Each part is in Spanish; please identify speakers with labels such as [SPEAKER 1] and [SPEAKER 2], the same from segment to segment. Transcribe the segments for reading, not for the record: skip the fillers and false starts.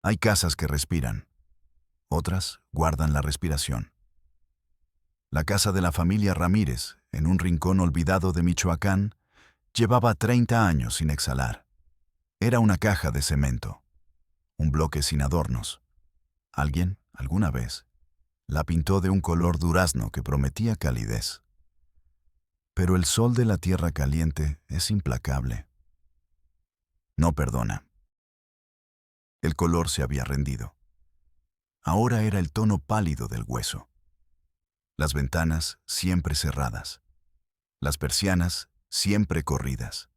[SPEAKER 1] Hay casas que respiran, otras guardan la respiración. La casa de la familia Ramírez, en un rincón olvidado de Michoacán, llevaba 30 años sin exhalar. Era una caja de cemento, un bloque sin adornos. Alguien, alguna vez, la pintó de un color durazno que prometía calidez. Pero el sol de la tierra caliente es implacable. No perdona. El color se había rendido. Ahora era el tono pálido del hueso. Las ventanas siempre cerradas. Las persianas siempre corridas.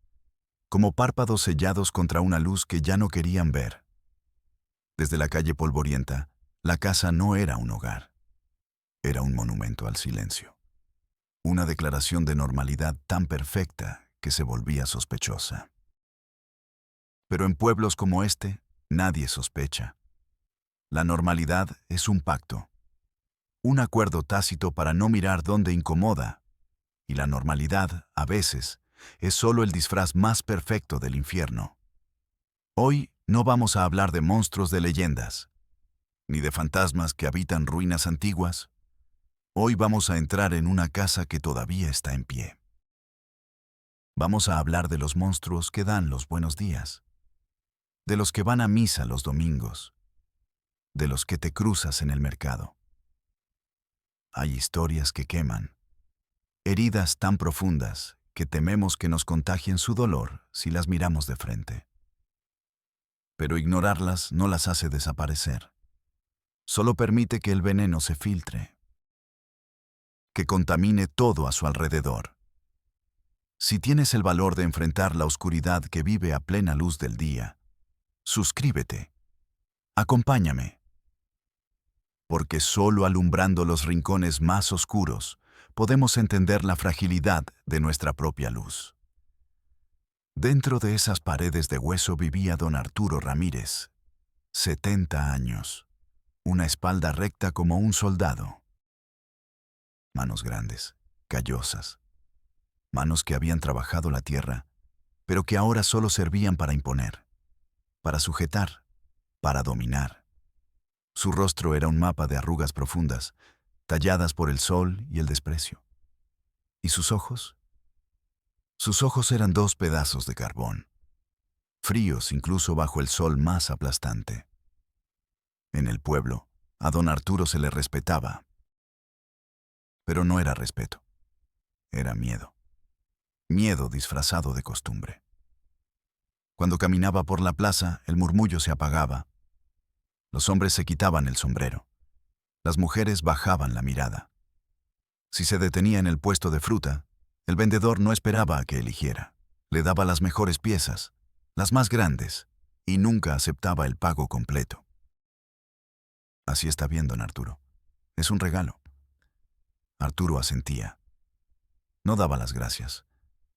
[SPEAKER 1] Como párpados sellados contra una luz que ya no querían ver. Desde la calle polvorienta, la casa no era un hogar. Era un monumento al silencio. Una declaración de normalidad tan perfecta que se volvía sospechosa. Pero en pueblos como este, nadie sospecha. La normalidad es un pacto. Un acuerdo tácito para no mirar dónde incomoda. Y la normalidad, a veces, es solo el disfraz más perfecto del infierno. Hoy no vamos a hablar de monstruos de leyendas, ni de fantasmas que habitan ruinas antiguas. Hoy vamos a entrar en una casa que todavía está en pie. Vamos a hablar de los monstruos que dan los buenos días, de los que van a misa los domingos, de los que te cruzas en el mercado. Hay historias que queman, heridas tan profundas que tememos que nos contagien su dolor si las miramos de frente. Pero ignorarlas no las hace desaparecer. Solo permite que el veneno se filtre, que contamine todo a su alrededor. Si tienes el valor de enfrentar la oscuridad que vive a plena luz del día, suscríbete. Acompáñame. Porque solo alumbrando los rincones más oscuros podemos entender la fragilidad de nuestra propia luz. Dentro de esas paredes de hueso vivía don Arturo Ramírez, 70 años, una espalda recta como un soldado. Manos grandes, callosas, manos que habían trabajado la tierra, pero que ahora solo servían para imponer, para sujetar, para dominar. Su rostro era un mapa de arrugas profundas, talladas por el sol y el desprecio. ¿Y sus ojos? Sus ojos eran 2 pedazos de carbón, fríos incluso bajo el sol más aplastante. En el pueblo, a don Arturo se le respetaba. Pero no era respeto, era miedo. Miedo disfrazado de costumbre. Cuando caminaba por la plaza, el murmullo se apagaba. Los hombres se quitaban el sombrero. Las mujeres bajaban la mirada. Si se detenía en el puesto de fruta, el vendedor no esperaba a que eligiera. Le daba las mejores piezas, las más grandes, y nunca aceptaba el pago completo. Así está bien, don Arturo. Es un regalo. Arturo asentía. No daba las gracias.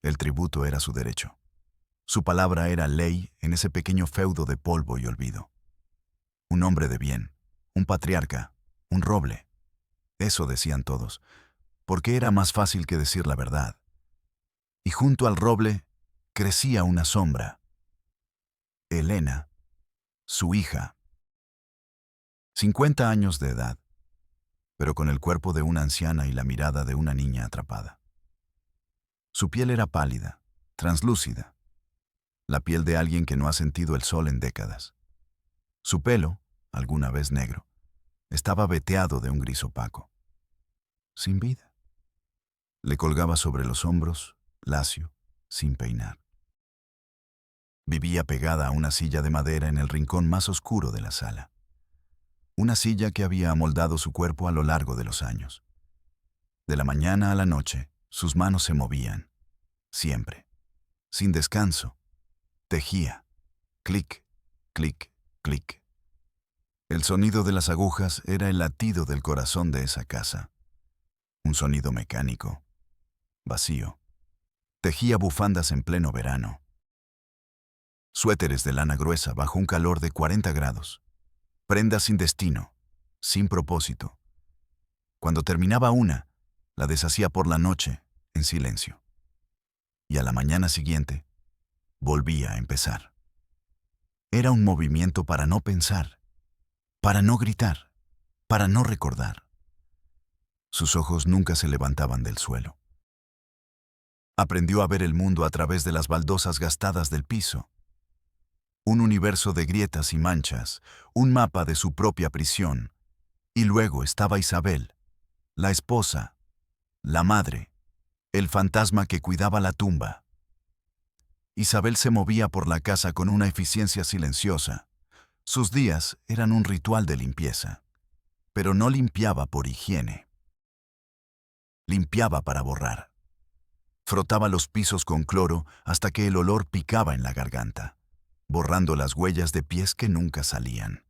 [SPEAKER 1] El tributo era su derecho. Su palabra era ley en ese pequeño feudo de polvo y olvido. Un hombre de bien, un patriarca, un roble. Eso decían todos, porque era más fácil que decir la verdad. Y junto al roble crecía una sombra. Elena, su hija. 50 años de edad, pero con el cuerpo de una anciana y la mirada de una niña atrapada. Su piel era pálida, translúcida, la piel de alguien que no ha sentido el sol en décadas. Su pelo, alguna vez negro, estaba veteado de un gris opaco. Sin vida. Le colgaba sobre los hombros, lacio, sin peinar. Vivía pegada a una silla de madera en el rincón más oscuro de la sala. Una silla que había amoldado su cuerpo a lo largo de los años. De la mañana a la noche, sus manos se movían. Siempre. Sin descanso. Tejía. Clic, clic, clic. El sonido de las agujas era el latido del corazón de esa casa. Un sonido mecánico. Vacío. Tejía bufandas en pleno verano. Suéteres de lana gruesa bajo un calor de 40 grados. Prendas sin destino, sin propósito. Cuando terminaba una, la deshacía por la noche, en silencio. Y a la mañana siguiente, volvía a empezar. Era un movimiento para no pensar, para no gritar, para no recordar. Sus ojos nunca se levantaban del suelo. Aprendió a ver el mundo a través de las baldosas gastadas del piso. Un universo de grietas y manchas, un mapa de su propia prisión. Y luego estaba Isabel, la esposa, la madre, el fantasma que cuidaba la tumba. Isabel se movía por la casa con una eficiencia silenciosa. Sus días eran un ritual de limpieza, pero no limpiaba por higiene. Limpiaba para borrar. Frotaba los pisos con cloro hasta que el olor picaba en la garganta, borrando las huellas de pies que nunca salían.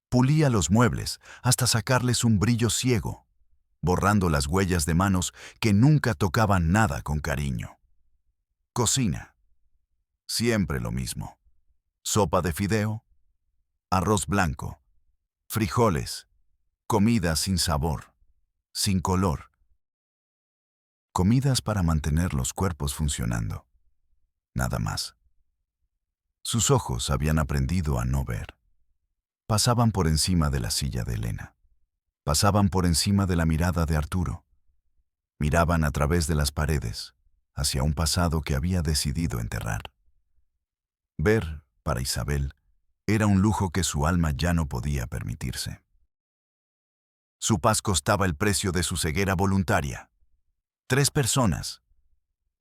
[SPEAKER 1] Pulía los muebles hasta sacarles un brillo ciego, borrando las huellas de manos que nunca tocaban nada con cariño. Cocina. Siempre lo mismo. Sopa de fideo, arroz blanco, frijoles, comida sin sabor, sin color. Comidas para mantener los cuerpos funcionando. Nada más. Sus ojos habían aprendido a no ver. Pasaban por encima de la silla de Elena. Pasaban por encima de la mirada de Arturo. Miraban a través de las paredes, hacia un pasado que había decidido enterrar. Ver, para Isabel, era un lujo que su alma ya no podía permitirse. Su paz costaba el precio de su ceguera voluntaria. 3 personas,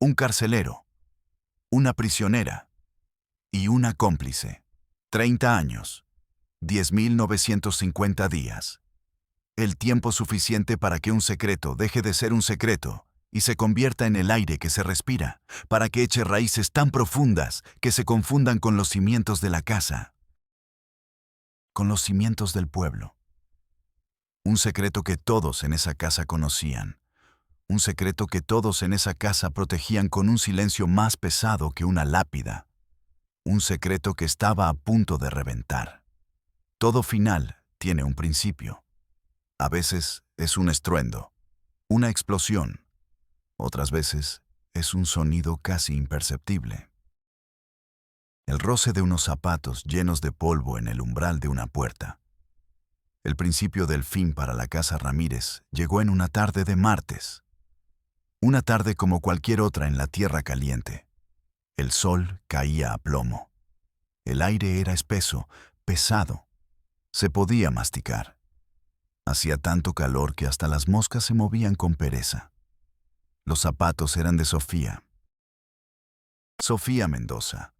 [SPEAKER 1] un carcelero, una prisionera y una cómplice. 30 años, 10.950 días. El tiempo suficiente para que un secreto deje de ser un secreto y se convierta en el aire que se respira, para que eche raíces tan profundas que se confundan con los cimientos de la casa, con los cimientos del pueblo. Un secreto que todos en esa casa conocían. Un secreto que todos en esa casa protegían con un silencio más pesado que una lápida. Un secreto que estaba a punto de reventar. Todo final tiene un principio. A veces es un estruendo, una explosión. Otras veces es un sonido casi imperceptible. El roce de unos zapatos llenos de polvo en el umbral de una puerta. El principio del fin para la casa Ramírez llegó en una tarde de martes. Una tarde como cualquier otra en la tierra caliente. El sol caía a plomo. El aire era espeso, pesado. Se podía masticar. Hacía tanto calor que hasta las moscas se movían con pereza. Los zapatos eran de Sofía. Sofía Mendoza.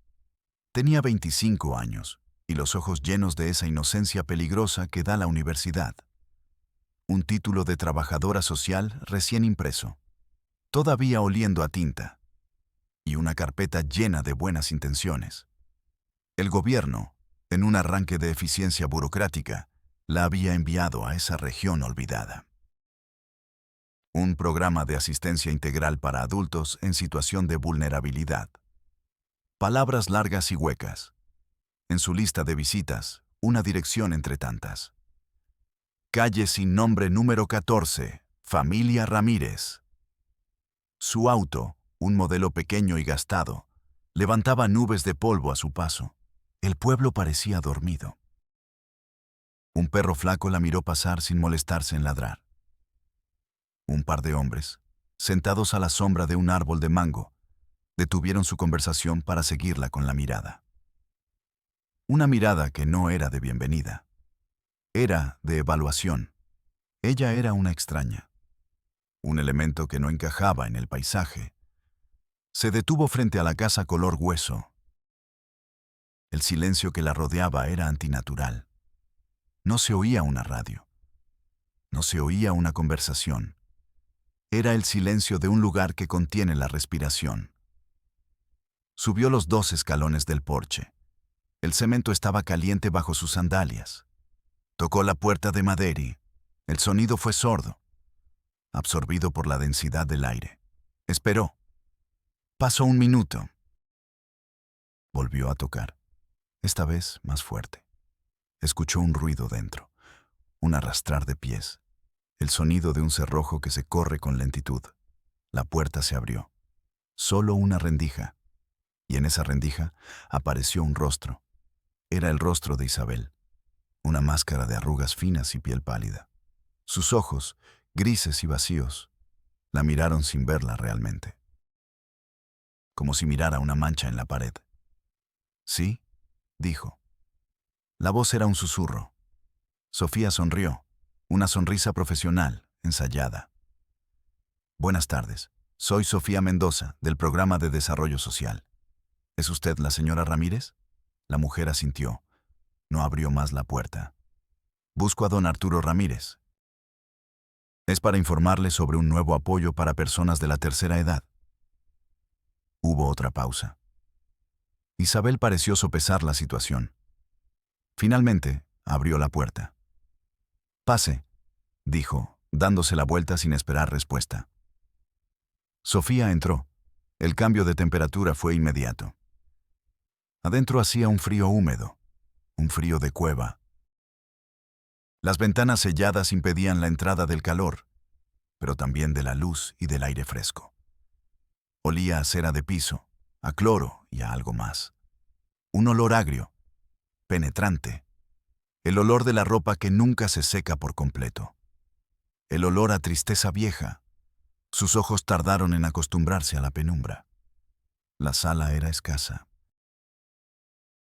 [SPEAKER 1] Tenía 25 años y los ojos llenos de esa inocencia peligrosa que da la universidad. Un título de trabajadora social recién impreso, todavía oliendo a tinta, y una carpeta llena de buenas intenciones. El gobierno, en un arranque de eficiencia burocrática, la había enviado a esa región olvidada. Un programa de asistencia integral para adultos en situación de vulnerabilidad. Palabras largas y huecas. En su lista de visitas, una dirección entre tantas. Calle sin nombre número 14, Familia Ramírez. Su auto, un modelo pequeño y gastado, levantaba nubes de polvo a su paso. El pueblo parecía dormido. Un perro flaco la miró pasar sin molestarse en ladrar. Un par de hombres, sentados a la sombra de un árbol de mango, detuvieron su conversación para seguirla con la mirada. Una mirada que no era de bienvenida. Era de evaluación. Ella era una extraña. Un elemento que no encajaba en el paisaje. Se detuvo frente a la casa color hueso. El silencio que la rodeaba era antinatural. No se oía una radio. No se oía una conversación. Era el silencio de un lugar que contiene la respiración. Subió los 2 escalones del porche. El cemento estaba caliente bajo sus sandalias. Tocó la puerta de madera. El sonido fue sordo, absorbido por la densidad del aire. Esperó. Pasó un minuto. Volvió a tocar, esta vez más fuerte. Escuchó un ruido dentro, un arrastrar de pies, el sonido de un cerrojo que se corre con lentitud. La puerta se abrió. Solo una rendija. Y en esa rendija apareció un rostro. Era el rostro de Isabel. una máscara de arrugas finas y piel pálida. Sus ojos, grises y vacíos, la miraron sin verla realmente, como si mirara una mancha en la pared. «Sí», dijo. La voz era un susurro. Sofía sonrió, una sonrisa profesional, ensayada. «Buenas tardes. Soy Sofía Mendoza, del Programa de Desarrollo Social. ¿Es usted la señora Ramírez?» La mujer asintió. No abrió más la puerta. «Busco a don Arturo Ramírez. Es para informarle sobre un nuevo apoyo para personas de la tercera edad». Hubo otra pausa. Isabel pareció sopesar la situación. Finalmente, abrió la puerta. «Pase», dijo, dándose la vuelta sin esperar respuesta. Sofía entró. El cambio de temperatura fue inmediato. Adentro hacía un frío húmedo, un frío de cueva. Las ventanas selladas impedían la entrada del calor, pero también de la luz y del aire fresco. Olía a cera de piso, a cloro y a algo más. Un olor agrio, penetrante. El olor de la ropa que nunca se seca por completo. El olor a tristeza vieja. Sus ojos tardaron en acostumbrarse a la penumbra. La sala era escasa.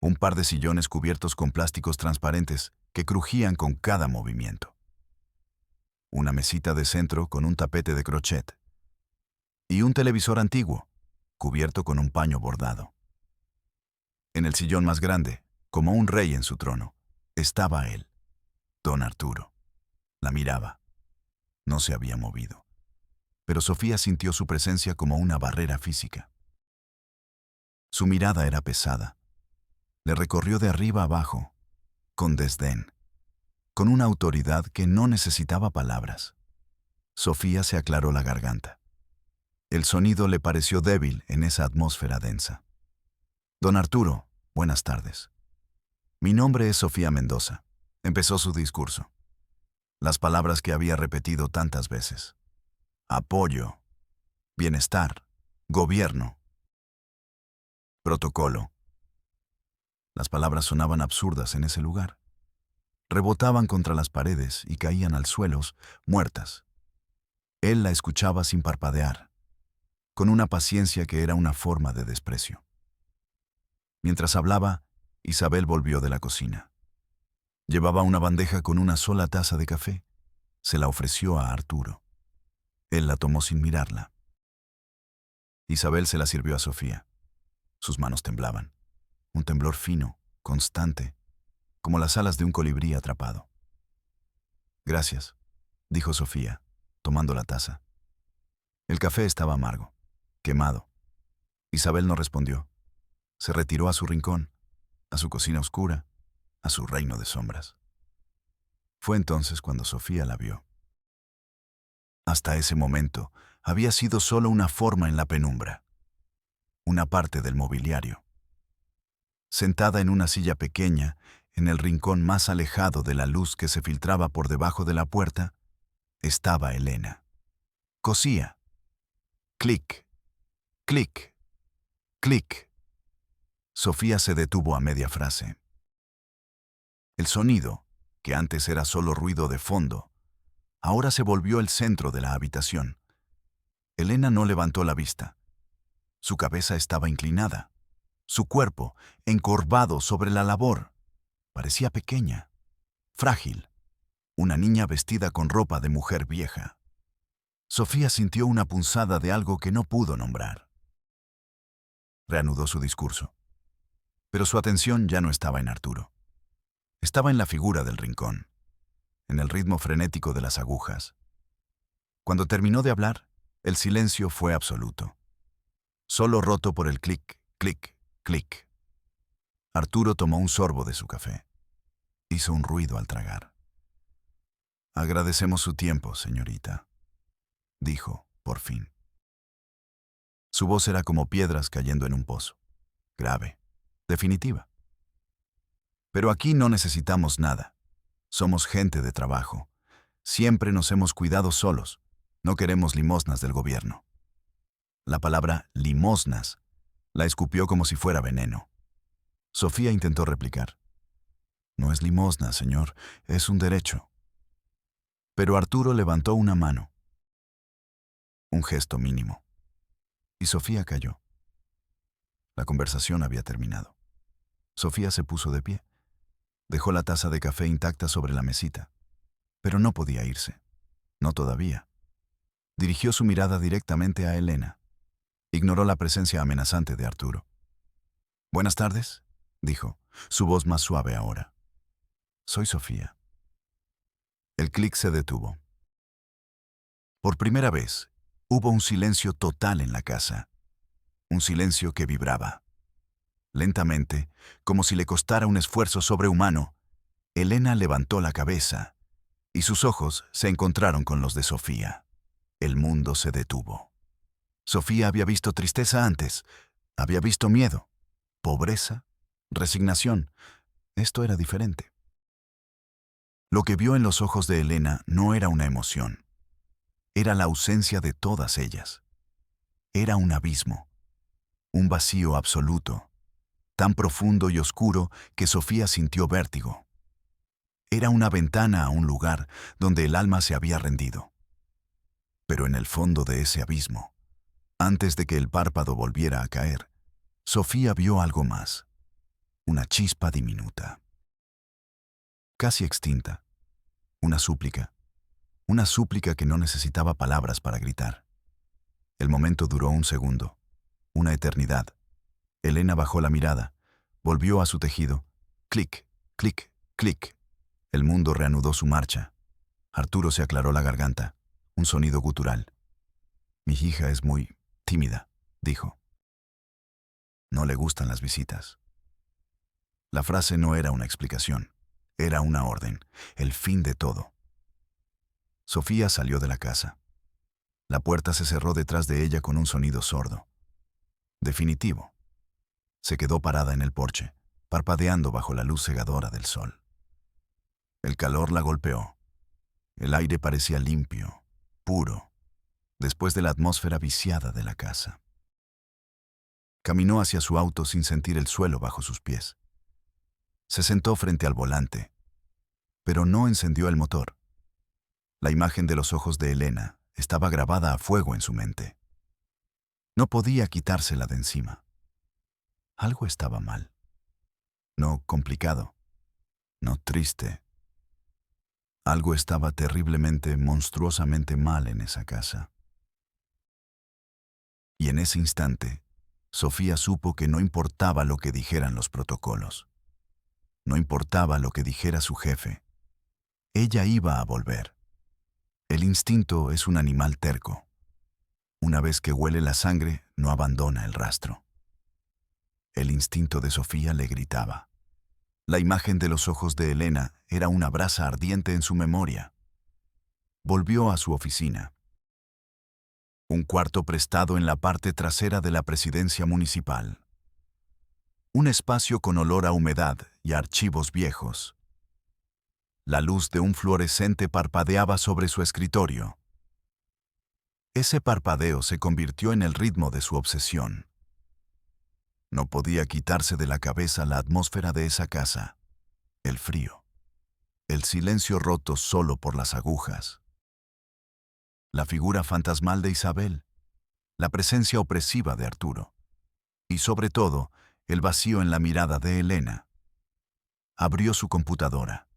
[SPEAKER 1] Un par de sillones cubiertos con plásticos transparentes que crujían con cada movimiento. Una mesita de centro con un tapete de crochet. Y un televisor antiguo, cubierto con un paño bordado. En el sillón más grande, como un rey en su trono, estaba él, don Arturo. La miraba. No se había movido. Pero Sofía sintió su presencia como una barrera física. Su mirada era pesada. Le recorrió de arriba abajo, con desdén, con una autoridad que no necesitaba palabras. Sofía se aclaró la garganta. El sonido le pareció débil en esa atmósfera densa. «Don Arturo, buenas tardes. Mi nombre es Sofía Mendoza», empezó su discurso. Las palabras que había repetido tantas veces. Apoyo, bienestar, gobierno, protocolo. Las palabras sonaban absurdas en ese lugar. Rebotaban contra las paredes y caían al suelo, muertas. Él la escuchaba sin parpadear, con una paciencia que era una forma de desprecio. Mientras hablaba, Isabel volvió de la cocina. Llevaba una bandeja con una sola taza de café. Se la ofreció a Arturo. Él la tomó sin mirarla. Isabel se la sirvió a Sofía. Sus manos temblaban. Un temblor fino, constante, como las alas de un colibrí atrapado. «Gracias», dijo Sofía, tomando la taza. El café estaba amargo, quemado. Isabel no respondió. Se retiró a su rincón, a su cocina oscura, a su reino de sombras. Fue entonces cuando Sofía la vio. Hasta ese momento había sido solo una forma en la penumbra, una parte del mobiliario. Sentada en una silla pequeña, en el rincón más alejado de la luz que se filtraba por debajo de la puerta, estaba Elena. Cosía. Clic, clic, clic. Sofía se detuvo a media frase. El sonido, que antes era solo ruido de fondo, ahora se volvió el centro de la habitación. Elena no levantó la vista. Su cabeza estaba inclinada. Su cuerpo, encorvado sobre la labor, parecía pequeña, frágil, una niña vestida con ropa de mujer vieja. Sofía sintió una punzada de algo que no pudo nombrar. Reanudó su discurso. Pero su atención ya no estaba en Arturo. Estaba en la figura del rincón, en el ritmo frenético de las agujas. Cuando terminó de hablar, el silencio fue absoluto, solo roto por el clic, clic, clic. Arturo tomó un sorbo de su café. Hizo un ruido al tragar. «Agradecemos su tiempo, señorita», dijo, por fin. Su voz era como piedras cayendo en un pozo. Grave, definitiva. «Pero aquí no necesitamos nada. Somos gente de trabajo. Siempre nos hemos cuidado solos. No queremos limosnas del gobierno». La palabra limosnas la escupió como si fuera veneno. Sofía intentó replicar. No es limosna, señor, es un derecho. Pero Arturo levantó una mano, un gesto mínimo, y Sofía cayó. La conversación había terminado. Sofía se puso de pie. Dejó la taza de café intacta sobre la mesita. Pero no podía irse. No todavía. Dirigió su mirada directamente a Elena. Ignoró la presencia amenazante de Arturo. «Buenas tardes», dijo, su voz más suave ahora. «Soy Sofía». El clic se detuvo. Por primera vez, hubo un silencio total en la casa. Un silencio que vibraba. Lentamente, como si le costara un esfuerzo sobrehumano, Elena levantó la cabeza y sus ojos se encontraron con los de Sofía. El mundo se detuvo. Sofía había visto tristeza antes, había visto miedo, pobreza, resignación. Esto era diferente. Lo que vio en los ojos de Elena no era una emoción. Era la ausencia de todas ellas. Era un abismo, un vacío absoluto, tan profundo y oscuro que Sofía sintió vértigo. Era una ventana a un lugar donde el alma se había rendido. Pero en el fondo de ese abismo, antes de que el párpado volviera a caer, Sofía vio algo más, una chispa diminuta, casi extinta, una súplica que no necesitaba palabras para gritar. El momento duró un segundo, una eternidad. Elena bajó la mirada, volvió a su tejido. Clic, clic, clic. El mundo reanudó su marcha. Arturo se aclaró la garganta, un sonido gutural. «Mi hija es muy tímida», dijo. «No le gustan las visitas». La frase no era una explicación, era una orden, el fin de todo. Sofía salió de la casa. La puerta se cerró detrás de ella con un sonido sordo. Definitivo. Se quedó parada en el porche, parpadeando bajo la luz cegadora del sol. El calor la golpeó. El aire parecía limpio, puro, después de la atmósfera viciada de la casa. Caminó hacia su auto sin sentir el suelo bajo sus pies. Se sentó frente al volante, pero no encendió el motor. La imagen de los ojos de Elena estaba grabada a fuego en su mente. No podía quitársela de encima. Algo estaba mal. No complicado, no triste. Algo estaba terriblemente, monstruosamente mal en esa casa. Y en ese instante, Sofía supo que no importaba lo que dijeran los protocolos. No importaba lo que dijera su jefe. Ella iba a volver. El instinto es un animal terco. Una vez que huele la sangre, no abandona el rastro. El instinto de Sofía le gritaba. La imagen de los ojos de Elena era una brasa ardiente en su memoria. Volvió a su oficina. Un cuarto prestado en la parte trasera de la presidencia municipal. Un espacio con olor a humedad y a archivos viejos. La luz de un fluorescente parpadeaba sobre su escritorio. Ese parpadeo se convirtió en el ritmo de su obsesión. No podía quitarse de la cabeza la atmósfera de esa casa, el frío, el silencio roto solo por las agujas, la figura fantasmal de Isabel, la presencia opresiva de Arturo, y sobre todo, el vacío en la mirada de Elena. Abrió su computadora.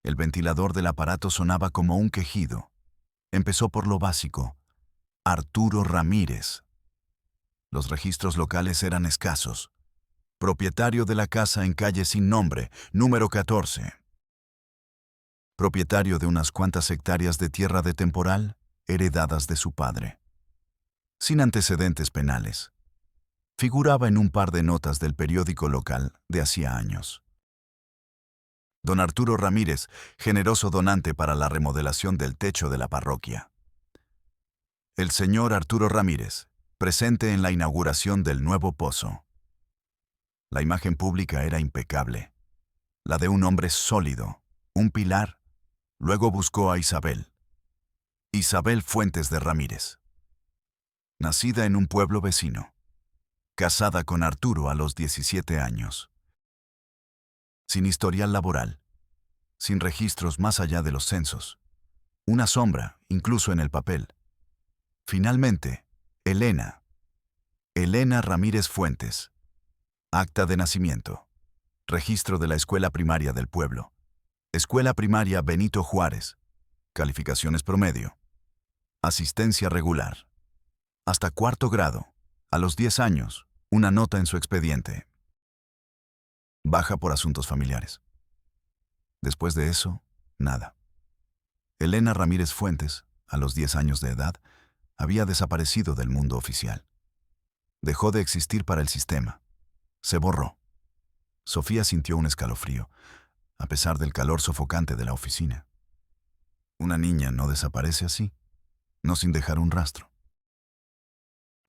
[SPEAKER 1] El ventilador del aparato sonaba como un quejido. Empezó por lo básico. Arturo Ramírez. Los registros locales eran escasos. Propietario de la casa en calle sin nombre, número 14. Propietario de unas cuantas hectáreas de tierra de temporal, heredadas de su padre. Sin antecedentes penales. Figuraba en un par de notas del periódico local de hacía años. Don Arturo Ramírez, generoso donante para la remodelación del techo de la parroquia. El señor Arturo Ramírez, presente en la inauguración del nuevo pozo. La imagen pública era impecable. La de un hombre sólido, un pilar. Luego buscó a Isabel. Isabel Fuentes de Ramírez. Nacida en un pueblo vecino. Casada con Arturo a los 17 años. sin historial laboral, sin registros más allá de los censos. Una sombra, incluso en el papel. Finalmente, Elena. Elena Ramírez Fuentes. Acta de nacimiento. Registro de la escuela primaria del pueblo. Escuela primaria Benito Juárez. Calificaciones promedio. Asistencia regular. Hasta cuarto grado. A los 10 años, una nota en su expediente. Baja por asuntos familiares. Después de eso, nada. Elena Ramírez Fuentes, a los 10 años de edad, había desaparecido del mundo oficial. Dejó de existir para el sistema. Se borró. Sofía sintió un escalofrío, a pesar del calor sofocante de la oficina. Una niña no desaparece así, no sin dejar un rastro.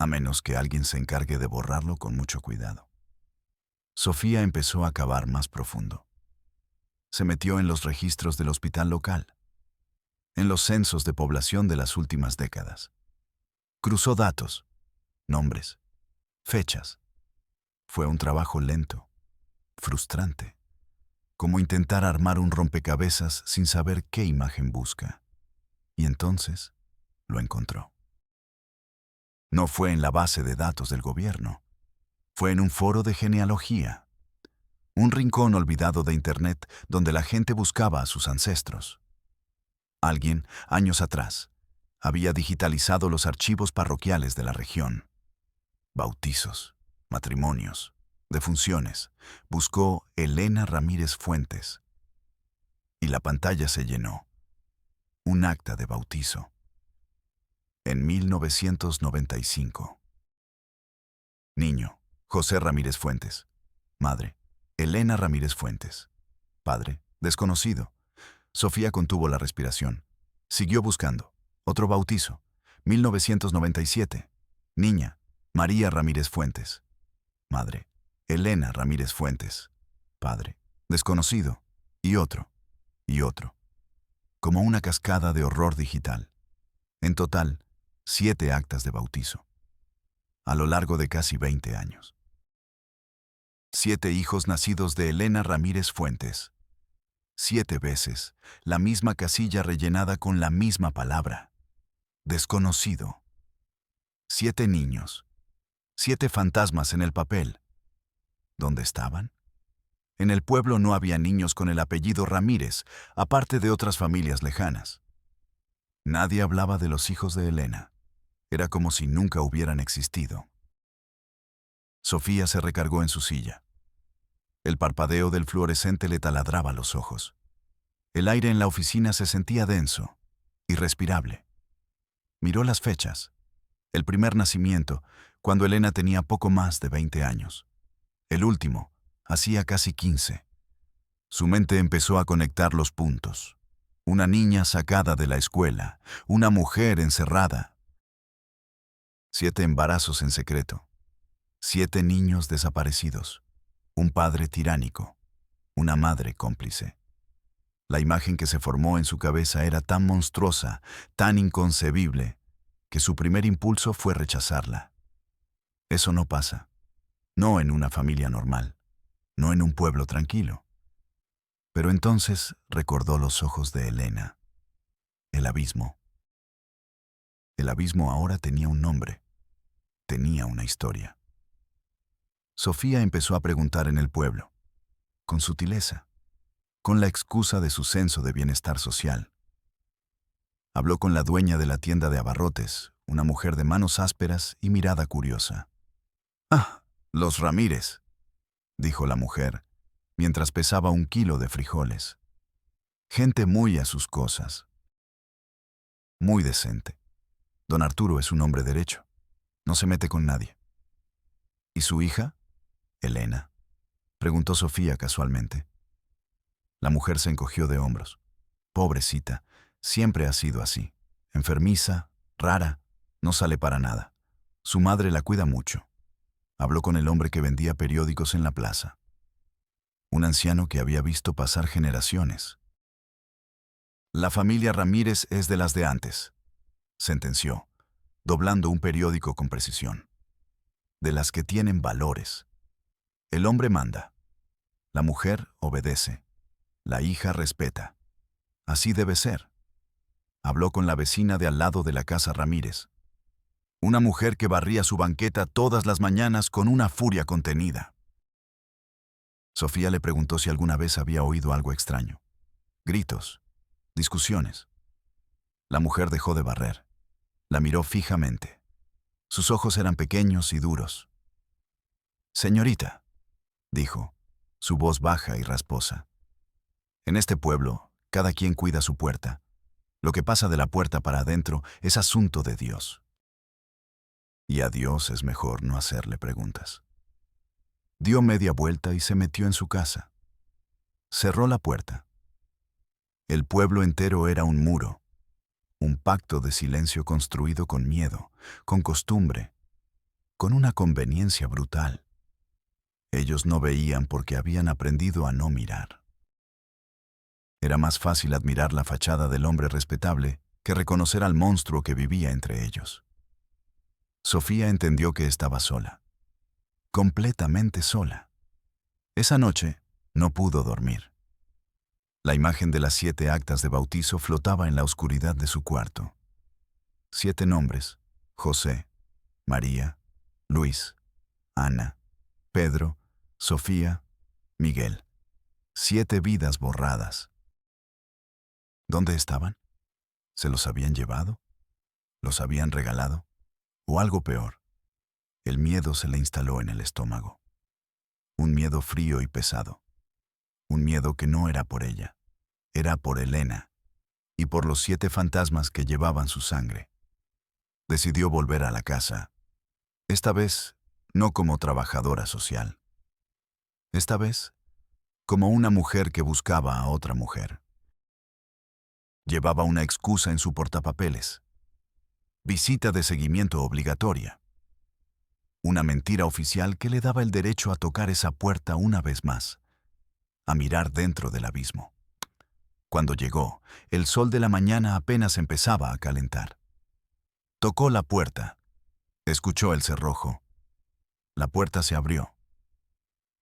[SPEAKER 1] A menos que alguien se encargue de borrarlo con mucho cuidado. Sofía empezó a cavar más profundo. Se metió en los registros del hospital local, en los censos de población de las últimas décadas. Cruzó datos, nombres, fechas. Fue un trabajo lento, frustrante, como intentar armar un rompecabezas sin saber qué imagen busca. Y entonces lo encontró. No fue en la base de datos del gobierno, fue en un foro de genealogía, un rincón olvidado de Internet donde la gente buscaba a sus ancestros. Alguien, años atrás, había digitalizado los archivos parroquiales de la región. Bautizos, matrimonios, defunciones. Buscó Elena Ramírez Fuentes. Y la pantalla se llenó. Un acta de bautizo. En 1995. Niño, José Ramírez Fuentes. Madre, Elena Ramírez Fuentes. Padre, desconocido. Sofía contuvo la respiración. Siguió buscando. Otro bautizo. 1997. Niña, María Ramírez Fuentes. Madre, Elena Ramírez Fuentes. Padre, desconocido. Y otro. Y otro. Como una cascada de horror digital. En total, 7 actas de bautizo. A lo largo de casi 20 años. 7 hijos nacidos de Elena Ramírez Fuentes. 7 veces, la misma casilla rellenada con la misma palabra. Desconocido. 7 niños. 7 fantasmas en el papel. ¿Dónde estaban? En el pueblo no había niños con el apellido Ramírez, aparte de otras familias lejanas. Nadie hablaba de los hijos de Elena. Era como si nunca hubieran existido. Sofía se recargó en su silla. El parpadeo del fluorescente le taladraba los ojos. El aire en la oficina se sentía denso, irrespirable. Miró las fechas. El primer nacimiento, cuando Elena tenía poco más de 20 años. El último, hacía casi 15. Su mente empezó a conectar los puntos. Una niña sacada de la escuela, una mujer encerrada. 7 embarazos en secreto. 7 niños desaparecidos. Un padre tiránico. Una madre cómplice. La imagen que se formó en su cabeza era tan monstruosa, tan inconcebible, que su primer impulso fue rechazarla. Eso no pasa. No en una familia normal. No en un pueblo tranquilo. Pero entonces recordó los ojos de Elena. El abismo. El abismo ahora tenía un nombre. Tenía una historia. Sofía empezó a preguntar en el pueblo, con sutileza, con la excusa de su censo de bienestar social. Habló con la dueña de la tienda de abarrotes, una mujer de manos ásperas y mirada curiosa. «Ah, los Ramírez», dijo la mujer, mientras pesaba 1 kilo de frijoles. Gente muy a sus cosas. Muy decente. Don Arturo es un hombre derecho. No se mete con nadie. ¿Y su hija? Elena, preguntó Sofía casualmente. La mujer se encogió de hombros. Pobrecita, siempre ha sido así. Enfermiza, rara, no sale para nada. Su madre la cuida mucho. Habló con el hombre que vendía periódicos en la plaza. Un anciano que había visto pasar generaciones. La familia Ramírez es de las de antes, sentenció, doblando un periódico con precisión. De las que tienen valores. El hombre manda. La mujer obedece. La hija respeta. Así debe ser. Habló con la vecina de al lado de la casa Ramírez. Una mujer que barría su banqueta todas las mañanas con una furia contenida. Sofía le preguntó si alguna vez había oído algo extraño. Gritos, discusiones. La mujer dejó de barrer. La miró fijamente. Sus ojos eran pequeños y duros. Señorita, dijo, su voz baja y rasposa. En este pueblo, cada quien cuida su puerta. Lo que pasa de la puerta para adentro es asunto de Dios. Y a Dios es mejor no hacerle preguntas. Dio media vuelta y se metió en su casa. Cerró la puerta. El pueblo entero era un muro, un pacto de silencio construido con miedo, con costumbre, con una conveniencia brutal. Ellos no veían porque habían aprendido a no mirar. Era más fácil admirar la fachada del hombre respetable que reconocer al monstruo que vivía entre ellos. Sofía entendió que estaba sola, completamente sola. Esa noche no pudo dormir. La imagen de las 7 actas de bautizo flotaba en la oscuridad de su cuarto. 7 nombres: José, María, Luis, Ana, Pedro, Sofía, Miguel. 7 vidas borradas. ¿Dónde estaban? ¿Se los habían llevado? ¿Los habían regalado? ¿O algo peor? El miedo se le instaló en el estómago. Un miedo frío y pesado. Un miedo que no era por ella. Era por Elena y por los 7 fantasmas que llevaban su sangre. Decidió volver a la casa. Esta vez, no como trabajadora social. Esta vez, como una mujer que buscaba a otra mujer. Llevaba una excusa en su portapapeles. Visita de seguimiento obligatoria. Una mentira oficial que le daba el derecho a tocar esa puerta una vez más, a mirar dentro del abismo. Cuando llegó, el sol de la mañana apenas empezaba a calentar. Tocó la puerta. Escuchó el cerrojo. La puerta se abrió.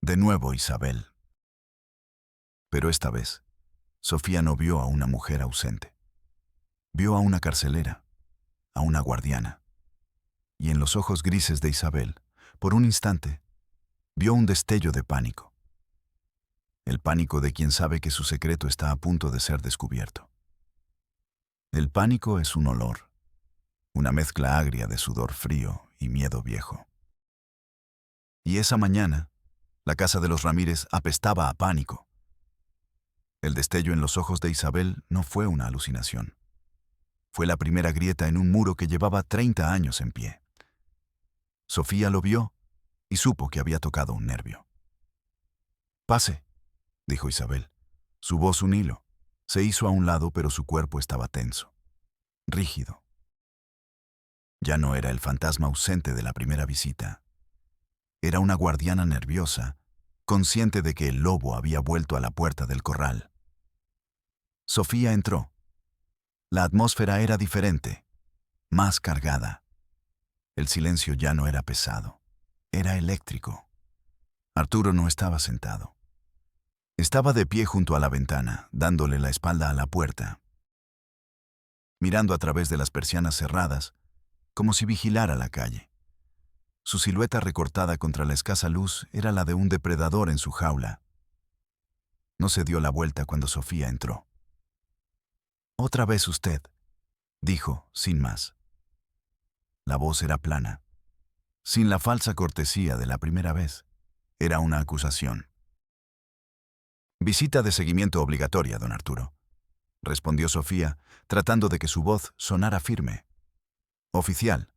[SPEAKER 1] De nuevo Isabel. Pero esta vez, Sofía no vio a una mujer ausente. Vio a una carcelera, a una guardiana. Y en los ojos grises de Isabel, por un instante, vio un destello de pánico. El pánico de quien sabe que su secreto está a punto de ser descubierto. El pánico es un olor, una mezcla agria de sudor frío y miedo viejo. Y esa mañana, la casa de los Ramírez apestaba a pánico. El destello en los ojos de Isabel no fue una alucinación. Fue la primera grieta en un muro que llevaba 30 años en pie. Sofía lo vio y supo que había tocado un nervio. «Pase», dijo Isabel. Su voz un hilo. Se hizo a un lado, pero su cuerpo estaba tenso, rígido. Ya no era el fantasma ausente de la primera visita. Era una guardiana nerviosa, consciente de que el lobo había vuelto a la puerta del corral. Sofía entró. La atmósfera era diferente, más cargada. El silencio ya no era pesado, era eléctrico. Arturo no estaba sentado. Estaba de pie junto a la ventana, dándole la espalda a la puerta, mirando a través de las persianas cerradas, como si vigilara la calle. Su silueta recortada contra la escasa luz era la de un depredador en su jaula. No se dio la vuelta cuando Sofía entró. «Otra vez usted», dijo, sin más. La voz era plana, sin la falsa cortesía de la primera vez. Era una acusación. «Visita de seguimiento obligatoria, don Arturo», respondió Sofía, tratando de que su voz sonara firme. «Oficial.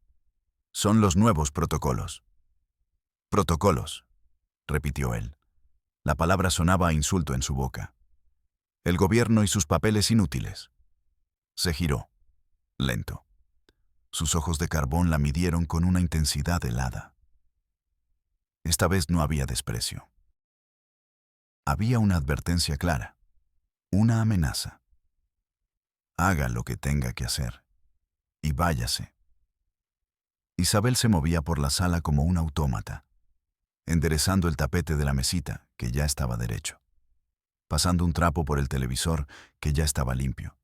[SPEAKER 1] Son los nuevos protocolos». «Protocolos», repitió él. La palabra sonaba a insulto en su boca. «El gobierno y sus papeles inútiles». Se giró, lento. Sus ojos de carbón la midieron con una intensidad helada. Esta vez no había desprecio. Había una advertencia clara, una amenaza. Haga lo que tenga que hacer y váyase. Isabel se movía por la sala como un autómata. enderezando el tapete de la mesita, que ya estaba derecho, pasando un trapo por el televisor, que ya estaba limpio.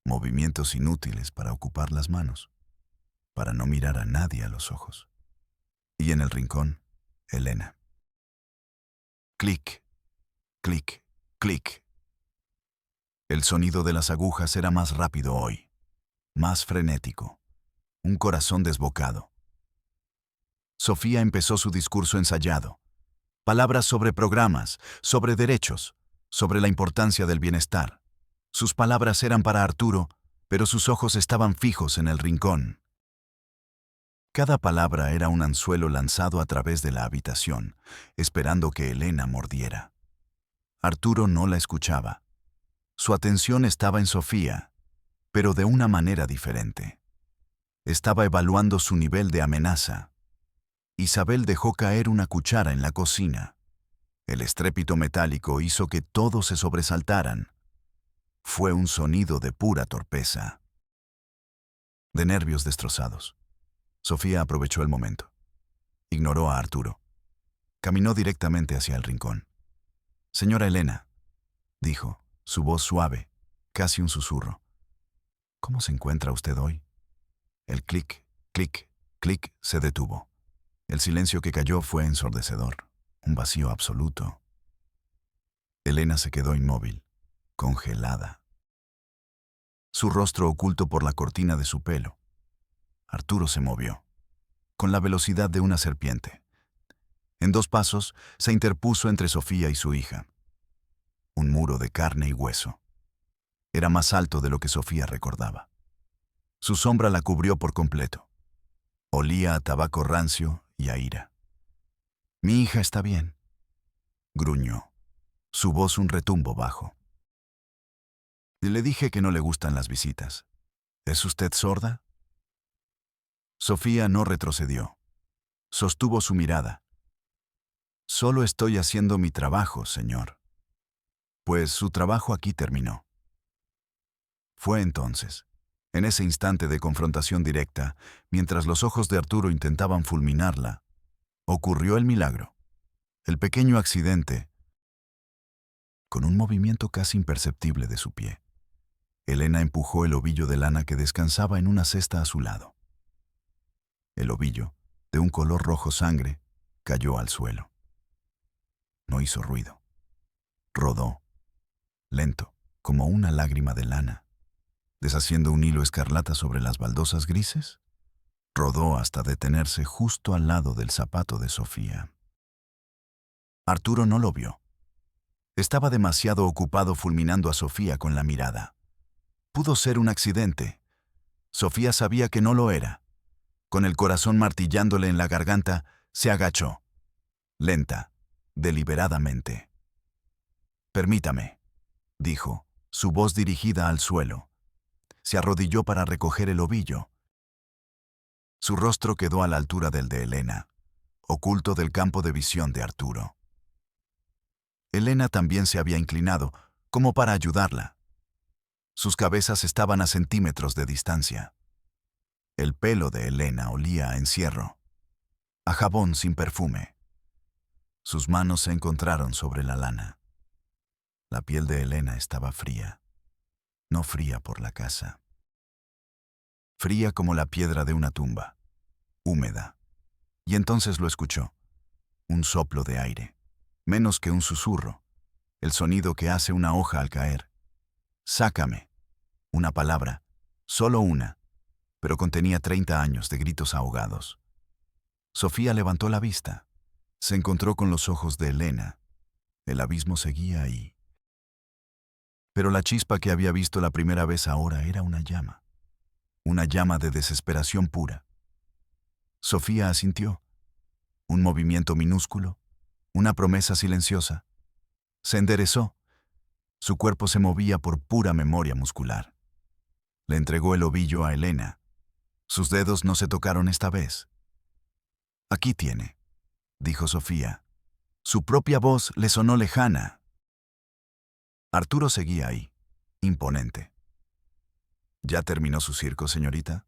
[SPEAKER 1] Movimientos inútiles para ocupar las manos, para no mirar a nadie a los ojos. Y en el rincón, Elena. Clic, clic, clic. El sonido de las agujas era más rápido hoy, más frenético, un corazón desbocado. Sofía empezó su discurso ensayado. Palabras sobre programas, sobre derechos, sobre la importancia del bienestar. Sus palabras eran para Arturo, pero sus ojos estaban fijos en el rincón. Cada palabra era un anzuelo lanzado a través de la habitación, esperando que Elena mordiera. Arturo no la escuchaba. Su atención estaba en Sofía, pero de una manera diferente. Estaba evaluando su nivel de amenaza. Isabel dejó caer una cuchara en la cocina. El estrépito metálico hizo que todos se sobresaltaran. Fue un sonido de pura torpeza. De nervios destrozados, Sofía aprovechó el momento. Ignoró a Arturo. Caminó directamente hacia el rincón. «Señora Elena», dijo, su voz suave, casi un susurro. «¿Cómo se encuentra usted hoy?» El clic, clic, clic se detuvo. El silencio que cayó fue ensordecedor, un vacío absoluto. Elena se quedó inmóvil, congelada. Su rostro oculto por la cortina de su pelo. Arturo se movió, con la velocidad de una serpiente. En 2 pasos se interpuso entre Sofía y su hija. Un muro de carne y hueso. Era más alto de lo que Sofía recordaba. Su sombra la cubrió por completo. Olía a tabaco rancio y a ira. «Mi hija está bien», gruñó, su voz un retumbo bajo. «Le dije que no le gustan las visitas. ¿Es usted sorda?» Sofía no retrocedió. Sostuvo su mirada. «Solo estoy haciendo mi trabajo, señor». «Pues su trabajo aquí terminó». Fue entonces, en ese instante de confrontación directa, mientras los ojos de Arturo intentaban fulminarla, ocurrió el milagro. El pequeño accidente, con un movimiento casi imperceptible de su pie. Elena empujó el ovillo de lana que descansaba en una cesta a su lado. El ovillo, de un color rojo sangre, cayó al suelo. No hizo ruido. Rodó, lento, como una lágrima de lana, deshaciendo un hilo escarlata sobre las baldosas grises. Rodó hasta detenerse justo al lado del zapato de Sofía. Arturo no lo vio. Estaba demasiado ocupado fulminando a Sofía con la mirada. Pudo ser un accidente. Sofía sabía que no lo era. Con el corazón martillándole en la garganta, se agachó. Lenta, deliberadamente. «Permítame», dijo, su voz dirigida al suelo. Se arrodilló para recoger el ovillo. Su rostro quedó a la altura del de Elena, oculto del campo de visión de Arturo. Elena también se había inclinado, como para ayudarla. Sus cabezas estaban a centímetros de distancia. El pelo de Elena olía a encierro, a jabón sin perfume. Sus manos se encontraron sobre la lana. La piel de Elena estaba fría, no fría por la casa. Fría como la piedra de una tumba, húmeda. Y entonces lo escuchó. Un soplo de aire, menos que un susurro, el sonido que hace una hoja al caer. «Sácame». Una palabra, solo una, pero contenía 30 años de gritos ahogados. Sofía levantó la vista. Se encontró con los ojos de Elena. El abismo seguía ahí. Pero la chispa que había visto la primera vez ahora era una llama de desesperación pura. Sofía asintió. Un movimiento minúsculo, una promesa silenciosa. Se enderezó. Su cuerpo se movía por pura memoria muscular. Le entregó el ovillo a Elena. Sus dedos no se tocaron esta vez. «Aquí tiene», dijo Sofía. Su propia voz le sonó lejana. Arturo seguía ahí, imponente. «¿Ya terminó su circo, señorita?»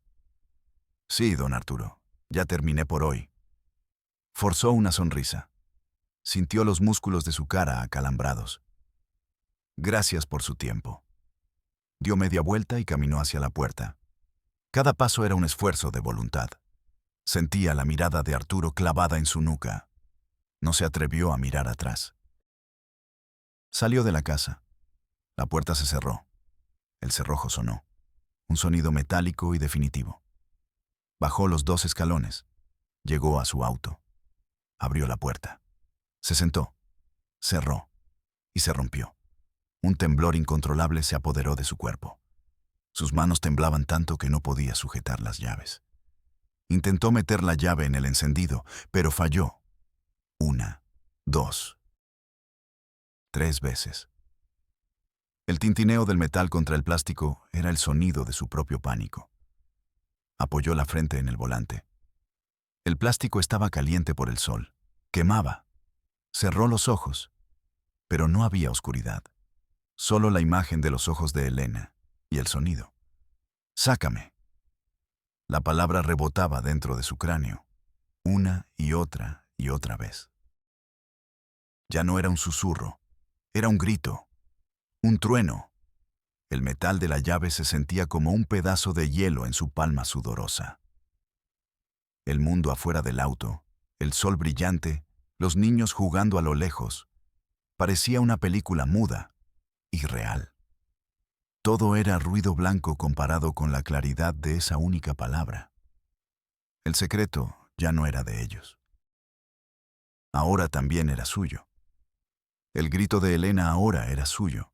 [SPEAKER 1] «Sí, don Arturo, ya terminé por hoy». Forzó una sonrisa. Sintió los músculos de su cara acalambrados. Gracias por su tiempo. Dio media vuelta y caminó hacia la puerta. Cada paso era un esfuerzo de voluntad. Sentía la mirada de Arturo clavada en su nuca. No se atrevió a mirar atrás. Salió de la casa. La puerta se cerró. El cerrojo sonó. Un sonido metálico y definitivo. Bajó los 2 escalones. Llegó a su auto. Abrió la puerta. Se sentó. Cerró. Y se rompió. Un temblor incontrolable se apoderó de su cuerpo. Sus manos temblaban tanto que no podía sujetar las llaves. Intentó meter la llave en el encendido, pero falló. 1, 2, 3 veces. El tintineo del metal contra el plástico era el sonido de su propio pánico. Apoyó la frente en el volante. El plástico estaba caliente por el sol. Quemaba. Cerró los ojos. Pero no había oscuridad. Solo la imagen de los ojos de Elena y el sonido. «Sácame». La palabra rebotaba dentro de su cráneo, una y otra vez. Ya no era un susurro, era un grito, un trueno. El metal de la llave se sentía como un pedazo de hielo en su palma sudorosa. El mundo afuera del auto, el sol brillante, los niños jugando a lo lejos, parecía una película muda, irreal. Todo era ruido blanco comparado con la claridad de esa única palabra. El secreto ya no era de ellos. Ahora también era suyo. El grito de Elena ahora era suyo.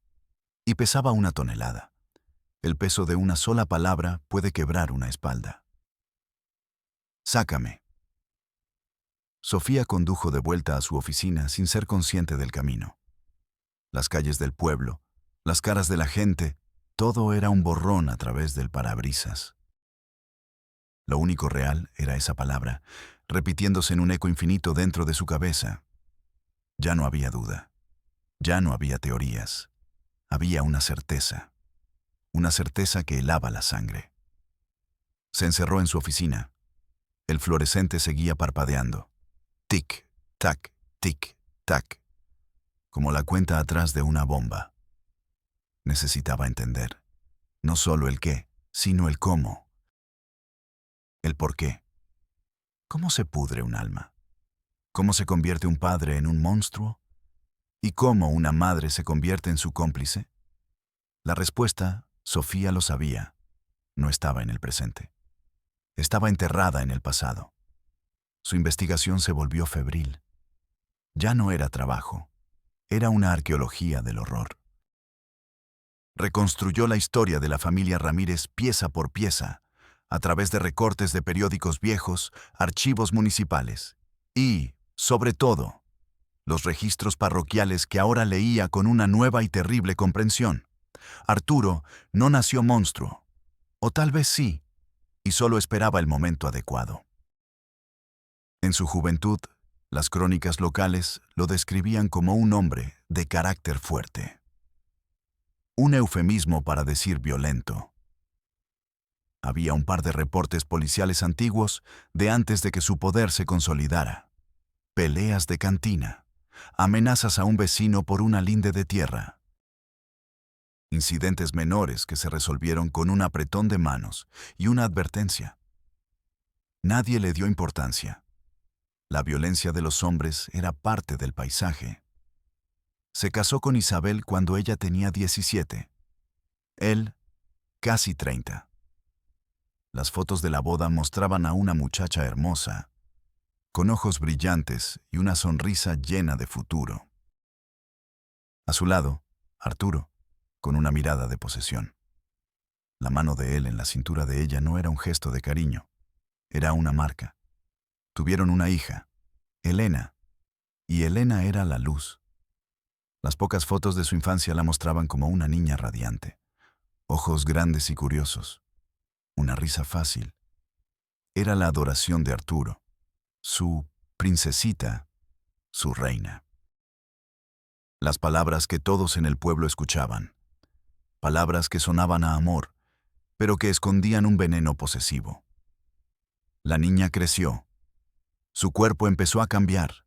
[SPEAKER 1] Y pesaba 1 tonelada. El peso de una sola palabra puede quebrar una espalda. «Sácame». Sofía condujo de vuelta a su oficina sin ser consciente del camino. Las calles del pueblo, las caras de la gente, todo era un borrón a través del parabrisas. Lo único real era esa palabra, repitiéndose en un eco infinito dentro de su cabeza. Ya no había duda. Ya no había teorías. Había una certeza que helaba la sangre. Se encerró en su oficina. El fluorescente seguía parpadeando. Tic, tac, tic, tac. Como la cuenta atrás de una bomba. Necesitaba entender. No solo el qué, sino el cómo. El por qué. ¿Cómo se pudre un alma? ¿Cómo se convierte un padre en un monstruo? ¿Y cómo una madre se convierte en su cómplice? La respuesta, Sofía lo sabía, no estaba en el presente. Estaba enterrada en el pasado. Su investigación se volvió febril. Ya no era trabajo, era una arqueología del horror. Reconstruyó la historia de la familia Ramírez pieza por pieza, a través de recortes de periódicos viejos, archivos municipales y, sobre todo, los registros parroquiales que ahora leía con una nueva y terrible comprensión. Arturo no nació monstruo, o tal vez sí, y solo esperaba el momento adecuado. En su juventud, las crónicas locales lo describían como un hombre de carácter fuerte. Un eufemismo para decir violento. Había un par de reportes policiales antiguos de antes de que su poder se consolidara. Peleas de cantina, amenazas a un vecino por una linde de tierra. Incidentes menores que se resolvieron con un apretón de manos y una advertencia. Nadie le dio importancia. La violencia de los hombres era parte del paisaje. Se casó con Isabel cuando ella tenía 17. Él, casi 30. Las fotos de la boda mostraban a una muchacha hermosa, con ojos brillantes y una sonrisa llena de futuro. A su lado, Arturo, con una mirada de posesión. La mano de él en la cintura de ella no era un gesto de cariño, era una marca. Tuvieron una hija, Elena, y Elena era la luz. Las pocas fotos de su infancia la mostraban como una niña radiante, ojos grandes y curiosos, una risa fácil. Era la adoración de Arturo, su princesita, su reina. Las palabras que todos en el pueblo escuchaban, palabras que sonaban a amor, pero que escondían un veneno posesivo. La niña creció. Su cuerpo empezó a cambiar.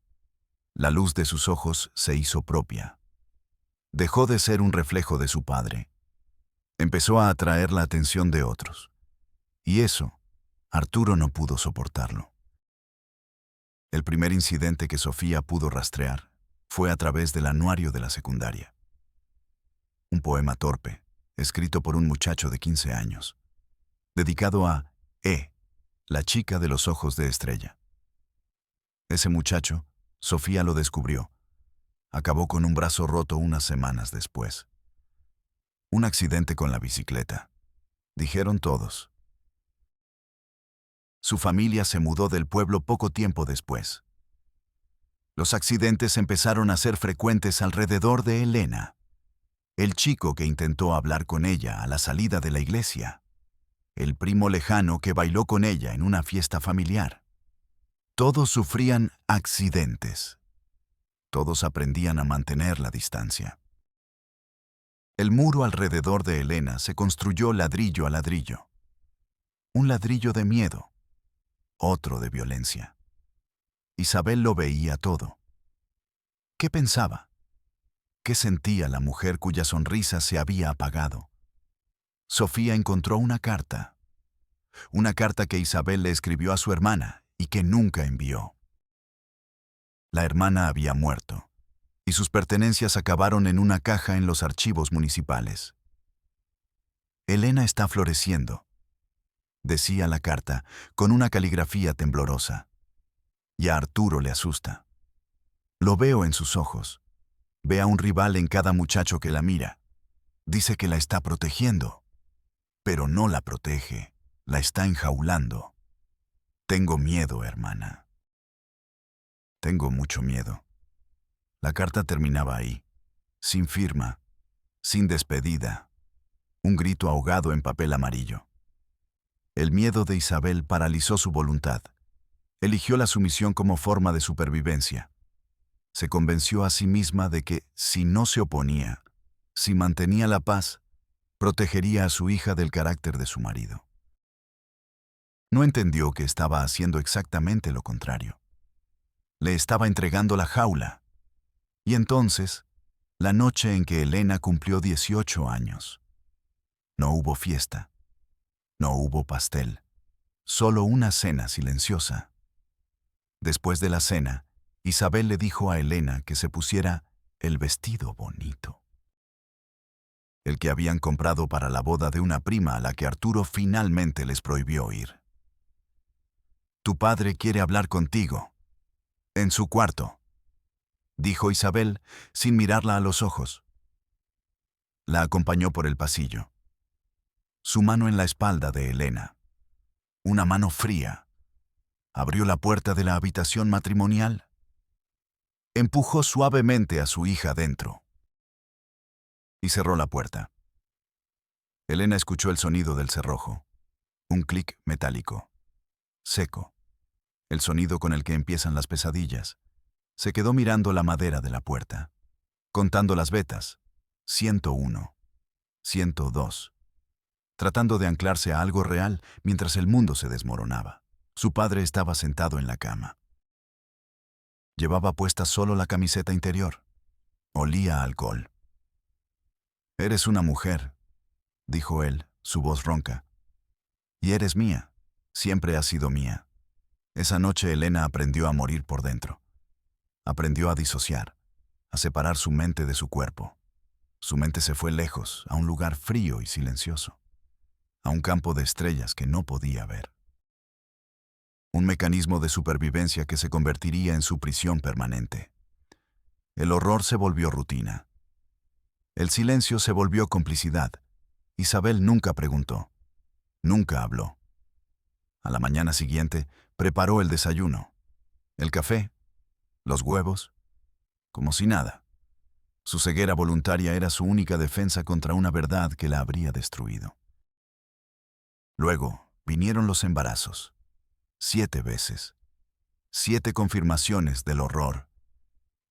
[SPEAKER 1] La luz de sus ojos se hizo propia. Dejó de ser un reflejo de su padre. Empezó a atraer la atención de otros. Y eso, Arturo no pudo soportarlo. El primer incidente que Sofía pudo rastrear fue a través del anuario de la secundaria. Un poema torpe, escrito por un muchacho de 15 años, dedicado a la chica de los ojos de estrella. Ese muchacho, Sofía lo descubrió. Acabó con un brazo roto unas semanas después. Un accidente con la bicicleta, dijeron todos. Su familia se mudó del pueblo poco tiempo después. Los accidentes empezaron a ser frecuentes alrededor de Elena, el chico que intentó hablar con ella a la salida de la iglesia, el primo lejano que bailó con ella en una fiesta familiar. Todos sufrían accidentes. Todos aprendían a mantener la distancia. El muro alrededor de Elena se construyó ladrillo a ladrillo. Un ladrillo de miedo, otro de violencia. Isabel lo veía todo. ¿Qué pensaba? ¿Qué sentía la mujer cuya sonrisa se había apagado? Sofía encontró una carta que Isabel le escribió a su hermana y que nunca envió. La hermana había muerto, y sus pertenencias acabaron en una caja en los archivos municipales. Elena está floreciendo, decía la carta, con una caligrafía temblorosa. Y a Arturo le asusta. Lo veo en sus ojos. Ve a un rival en cada muchacho que la mira. Dice que la está protegiendo, pero no la protege, la está enjaulando. Tengo miedo, hermana. Tengo mucho miedo. La carta terminaba ahí, sin firma, sin despedida, un grito ahogado en papel amarillo. El miedo de Isabel paralizó su voluntad. Eligió la sumisión como forma de supervivencia. Se convenció a sí misma de que, si no se oponía, si mantenía la paz, protegería a su hija del carácter de su marido. No entendió que estaba haciendo exactamente lo contrario. Le estaba entregando la jaula. Y entonces, la noche en que Elena cumplió 18 años. No hubo fiesta. No hubo pastel. Solo una cena silenciosa. Después de la cena, Isabel le dijo a Elena que se pusiera el vestido bonito. El que habían comprado para la boda de una prima a la que Arturo finalmente les prohibió ir. Tu padre quiere hablar contigo. En su cuarto, dijo Isabel sin mirarla a los ojos. La acompañó por el pasillo. Su mano en la espalda de Elena. Una mano fría. Abrió la puerta de la habitación matrimonial. Empujó suavemente a su hija dentro. Y cerró la puerta. Elena escuchó el sonido del cerrojo. Un clic metálico. Seco. El sonido con el que empiezan las pesadillas. Se quedó mirando la madera de la puerta. Contando las vetas. 101. 102. Tratando de anclarse a algo real mientras el mundo se desmoronaba. Su padre estaba sentado en la cama. Llevaba puesta solo la camiseta interior. Olía a alcohol. Eres una mujer, dijo él, su voz ronca. Y eres mía. Siempre has sido mía. Esa noche Elena aprendió a morir por dentro. Aprendió a disociar, a separar su mente de su cuerpo. Su mente se fue lejos, a un lugar frío y silencioso. A un campo de estrellas que no podía ver. Un mecanismo de supervivencia que se convertiría en su prisión permanente. El horror se volvió rutina. El silencio se volvió complicidad. Isabel nunca preguntó. Nunca habló. A la mañana siguiente, preparó el desayuno. El café. Los huevos. Como si nada. Su ceguera voluntaria era su única defensa contra una verdad que la habría destruido. Luego, vinieron los embarazos. 7 veces. 7 confirmaciones del horror.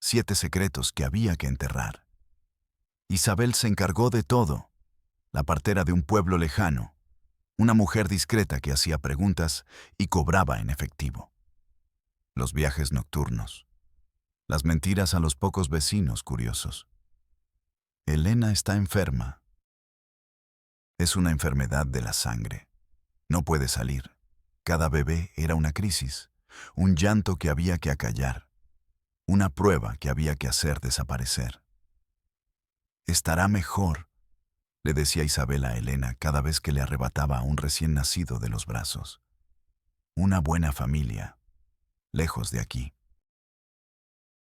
[SPEAKER 1] 7 secretos que había que enterrar. Isabel se encargó de todo. La partera de un pueblo lejano. Una mujer discreta que hacía preguntas y cobraba en efectivo. los viajes nocturnos, las mentiras a los pocos vecinos curiosos. Elena está enferma. Es una enfermedad de la sangre. No puede salir. Cada bebé era una crisis, un llanto que había que acallar, una prueba que había que hacer desaparecer. Estará mejor, le decía Isabel a Elena cada vez que le arrebataba a un recién nacido de los brazos. Una buena familia, lejos de aquí.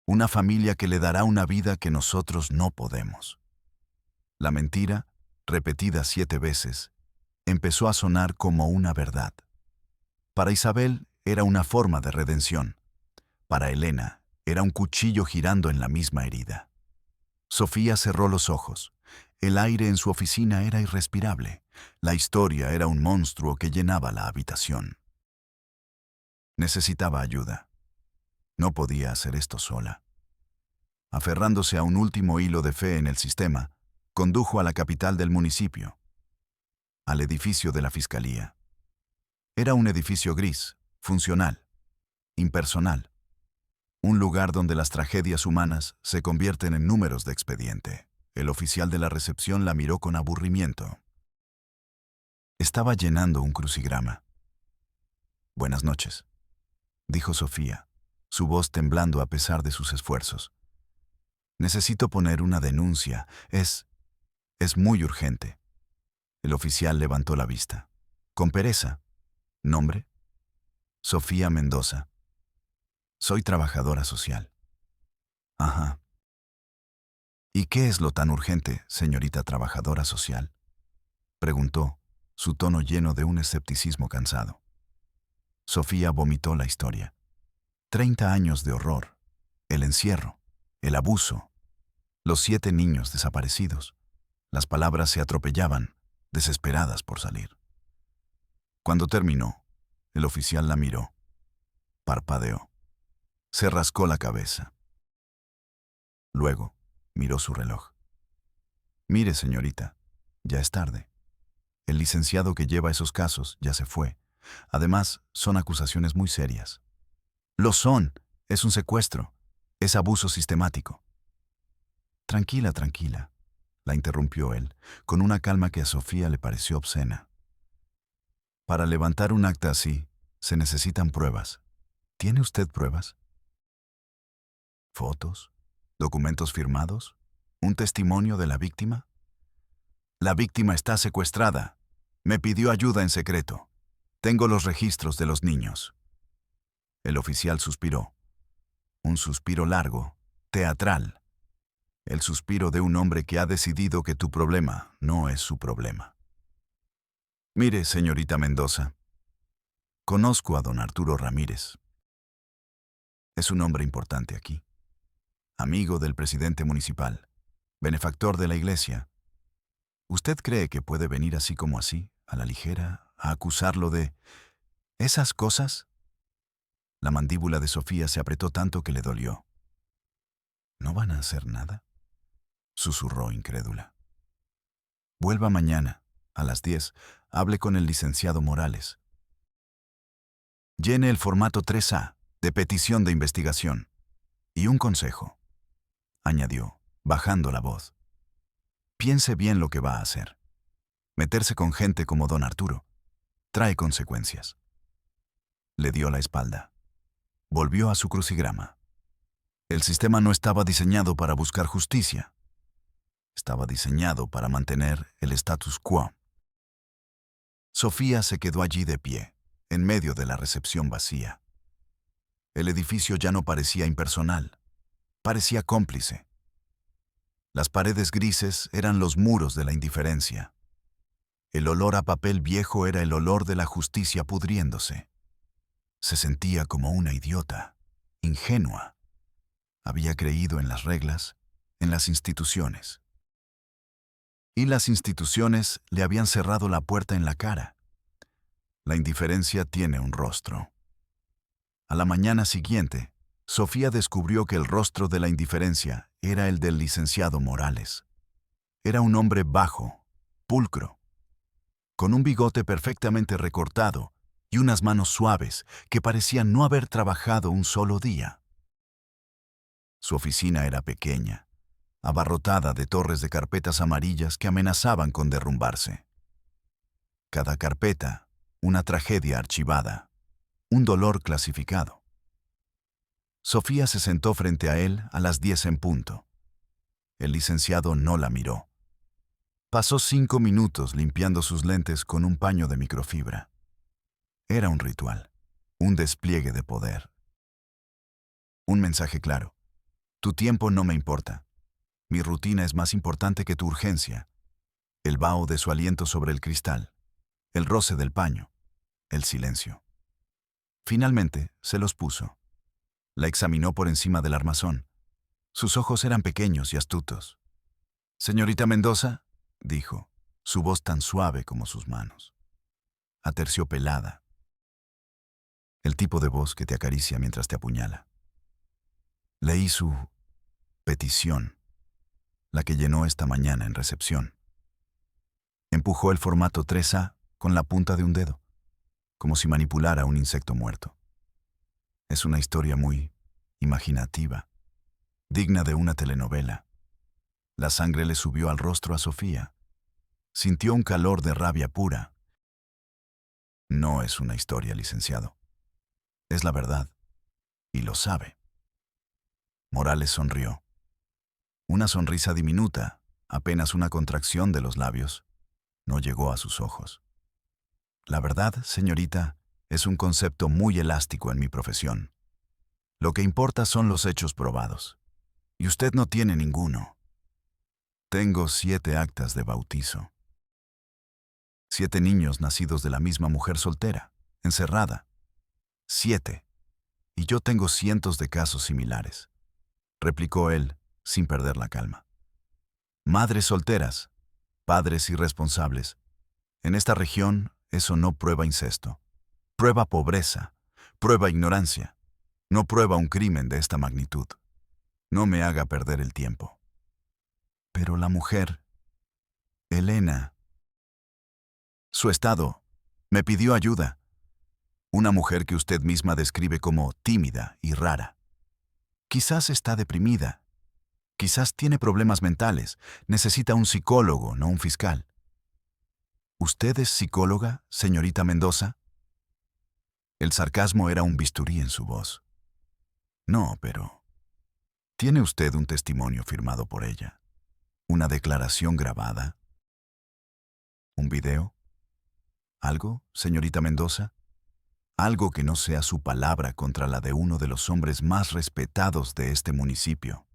[SPEAKER 1] Una familia que le dará una vida que nosotros no podemos. La mentira, repetida 7 veces, empezó a sonar como una verdad. Para Isabel era una forma de redención. Para Elena era un cuchillo girando en la misma herida. Sofía cerró los ojos. El aire en su oficina era irrespirable. La historia era un monstruo que llenaba la habitación. Necesitaba ayuda. No podía hacer esto sola. Aferrándose a un último hilo de fe en el sistema, condujo a la capital del municipio, al edificio de la fiscalía. Era un edificio gris, funcional, impersonal. Un lugar donde las tragedias humanas se convierten en números de expediente. El oficial de la recepción la miró con aburrimiento. Estaba llenando un crucigrama. «Buenas noches», dijo Sofía, su voz temblando a pesar de sus esfuerzos. «Necesito poner una denuncia. Es muy urgente». El oficial levantó la vista. Con pereza. ¿Nombre? Sofía Mendoza. Soy trabajadora social. Ajá. ¿Y qué es lo tan urgente, señorita trabajadora social?, preguntó, su tono lleno de un escepticismo cansado. Sofía vomitó la historia. 30 años de horror, el encierro, el abuso, los 7 niños desaparecidos. Las palabras se atropellaban, desesperadas por salir. Cuando terminó, el oficial la miró. Parpadeó. Se rascó la cabeza. Luego, miró su reloj. «Mire, señorita, ya es tarde. El licenciado que lleva esos casos ya se fue. Además, son acusaciones muy serias». «Lo son. Es un secuestro. Es abuso sistemático». «Tranquila, tranquila», la interrumpió él, con una calma que a Sofía le pareció obscena. «Para levantar un acta así, se necesitan pruebas. ¿Tiene usted pruebas? ¿Fotos? ¿Documentos firmados? ¿Un testimonio de la víctima?» «La víctima está secuestrada. Me pidió ayuda en secreto. Tengo los registros de los niños». El oficial suspiró. Un suspiro largo, teatral. El suspiro de un hombre que ha decidido que tu problema no es su problema. «Mire, señorita Mendoza, conozco a don Arturo Ramírez. Es un hombre importante aquí. Amigo del presidente municipal, benefactor de la iglesia. ¿Usted cree que puede venir así como así, a la ligera, a acusarlo de esas cosas?» La mandíbula de Sofía se apretó tanto que le dolió. «¿No van a hacer nada?», susurró incrédula. «Vuelva mañana, a las 10, hable con el licenciado Morales. Llene el formato 3A, de petición de investigación. Y un consejo», añadió, bajando la voz. «Piense bien lo que va a hacer. Meterse con gente como don Arturo trae consecuencias». Le dio la espalda. Volvió a su crucigrama. El sistema no estaba diseñado para buscar justicia. Estaba diseñado para mantener el status quo. Sofía se quedó allí de pie, en medio de la recepción vacía. El edificio ya no parecía impersonal, parecía cómplice. Las paredes grises eran los muros de la indiferencia. El olor a papel viejo era el olor de la justicia pudriéndose. Se sentía como una idiota, ingenua. Había creído en las reglas, en las instituciones. Y las instituciones le habían cerrado la puerta en la cara. La indiferencia tiene un rostro. A la mañana siguiente, Sofía descubrió que el rostro de la indiferencia era el del licenciado Morales. Era un hombre bajo, pulcro, con un bigote perfectamente recortado y unas manos suaves que parecían no haber trabajado un solo día. Su oficina era pequeña, abarrotada de torres de carpetas amarillas que amenazaban con derrumbarse. Cada carpeta, una tragedia archivada, un dolor clasificado. Sofía se sentó frente a él a las 10 en punto. El licenciado no la miró. Pasó 5 minutos limpiando sus lentes con un paño de microfibra. Era un ritual, un despliegue de poder. Un mensaje claro. Tu tiempo no me importa. Mi rutina es más importante que tu urgencia. El vaho de su aliento sobre el cristal, el roce del paño, el silencio. Finalmente, se los puso. La examinó por encima del armazón. Sus ojos eran pequeños y astutos. «Señorita Mendoza», dijo, su voz tan suave como sus manos. Aterciopelada. El tipo de voz que te acaricia mientras te apuñala. Leí su petición, la que llenó esta mañana en recepción. Empujó el formato 3A con la punta de un dedo, como si manipulara un insecto muerto. Es una historia muy imaginativa, digna de una telenovela. La sangre le subió al rostro a Sofía. Sintió un calor de rabia pura. No es una historia, licenciado. Es la verdad, y lo sabe. Morales sonrió. Una sonrisa diminuta, apenas una contracción de los labios, no llegó a sus ojos. La verdad, señorita, es un concepto muy elástico en mi profesión. Lo que importa son los hechos probados. Y usted no tiene ninguno. Tengo 7 actas de bautizo. 7 niños nacidos de la misma mujer soltera, encerrada. 7. Y yo tengo cientos de casos similares, replicó él, sin perder la calma. Madres solteras, padres irresponsables. En esta región, eso no prueba incesto. Prueba pobreza, prueba ignorancia. No prueba un crimen de esta magnitud. No me haga perder el tiempo. Pero la mujer, Elena, su estado, me pidió ayuda. Una mujer que usted misma describe como tímida y rara. Quizás está deprimida. Quizás tiene problemas mentales. Necesita un psicólogo, no un fiscal. ¿Usted es psicóloga, señorita Mendoza? El sarcasmo era un bisturí en su voz. No, pero... ¿Tiene usted un testimonio firmado por ella? ¿Una declaración grabada? ¿Un video? ¿Algo, señorita Mendoza? Algo que no sea su palabra contra la de uno de los hombres más respetados de este municipio.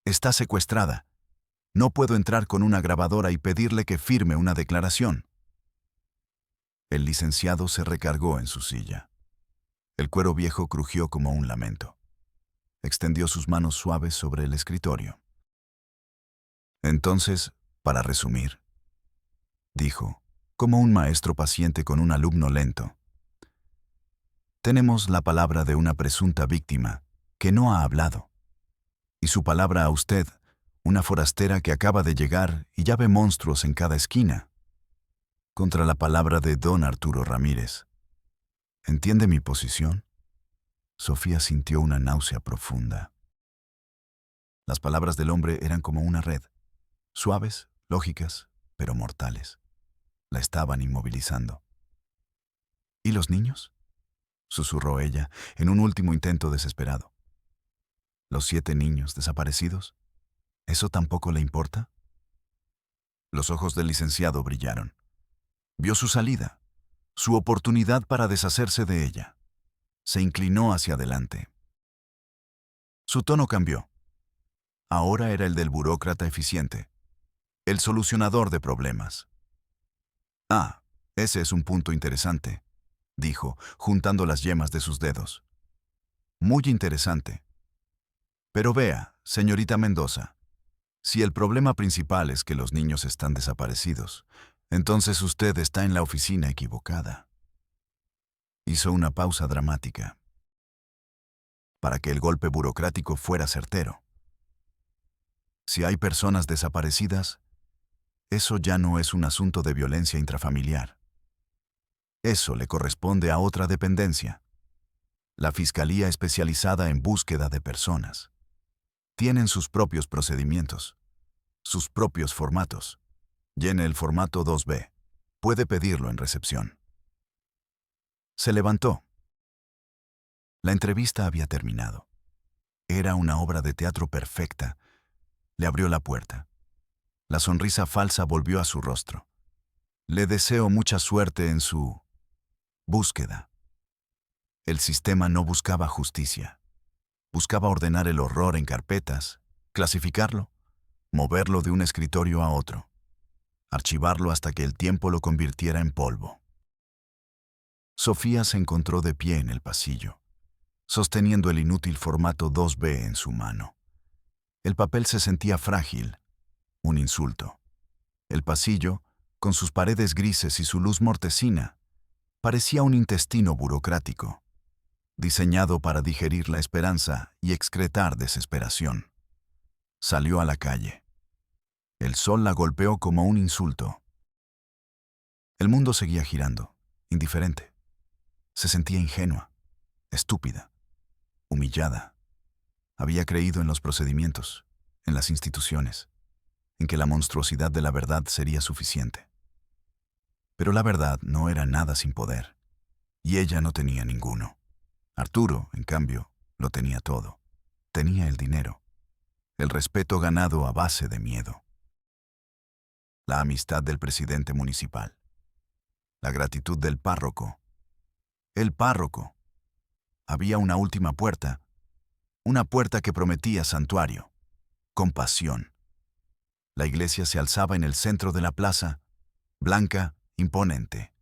[SPEAKER 1] Está secuestrada. No puedo entrar con una grabadora y pedirle que firme una declaración. El licenciado se recargó en su silla. El cuero viejo crujió como un lamento. Extendió sus manos suaves sobre el escritorio. Entonces, para resumir, dijo, como un maestro paciente con un alumno lento, tenemos la palabra de una presunta víctima que no ha hablado, y su palabra a usted, una forastera que acaba de llegar y ya ve monstruos en cada esquina, contra la palabra de don Arturo Ramírez. ¿Entiende mi posición? Sofía sintió una náusea profunda. Las palabras del hombre eran como una red, suaves, lógicas, pero mortales. La estaban inmovilizando. ¿Y los niños?, susurró ella, en un último intento desesperado. ¿Los 7 niños desaparecidos? ¿Eso tampoco le importa? Los ojos del licenciado brillaron. Vio su salida, su oportunidad para deshacerse de ella. Se inclinó hacia adelante. Su tono cambió. Ahora era el del burócrata eficiente, el solucionador de problemas. Ah, ese es un punto interesante, dijo, juntando las yemas de sus dedos. Muy interesante. Pero vea, señorita Mendoza, si el problema principal es que los niños están desaparecidos, entonces usted está en la oficina equivocada. Hizo una pausa dramática, para que el golpe burocrático fuera certero. Si hay personas desaparecidas, eso ya no es un asunto de violencia intrafamiliar. Eso le corresponde a otra dependencia, la Fiscalía especializada en búsqueda de personas. Tienen sus propios procedimientos, sus propios formatos. Llene el formato 2B. Puede pedirlo en recepción. Se levantó. La entrevista había terminado. Era una obra de teatro perfecta. Le abrió la puerta. La sonrisa falsa volvió a su rostro. Le deseo mucha suerte en su búsqueda. El sistema no buscaba justicia. Buscaba ordenar el horror en carpetas, clasificarlo, moverlo de un escritorio a otro, archivarlo hasta que el tiempo lo convirtiera en polvo. Sofía se encontró de pie en el pasillo, sosteniendo el inútil formato 2B en su mano. El papel se sentía frágil, un insulto. El pasillo, con sus paredes grises y su luz mortecina, parecía un intestino burocrático, diseñado para digerir la esperanza y excretar desesperación. Salió a la calle. El sol la golpeó como un insulto. El mundo seguía girando, indiferente. Se sentía ingenua, estúpida, humillada. Había creído en los procedimientos, en las instituciones, en que la monstruosidad de la verdad sería suficiente. Pero la verdad no era nada sin poder, y ella no tenía ninguno. Arturo, en cambio, lo tenía todo. Tenía el dinero, el respeto ganado a base de miedo, la amistad del presidente municipal, la gratitud del párroco. El párroco. Había una última puerta, una puerta que prometía santuario, compasión. La iglesia se alzaba en el centro de la plaza, blanca, imponente.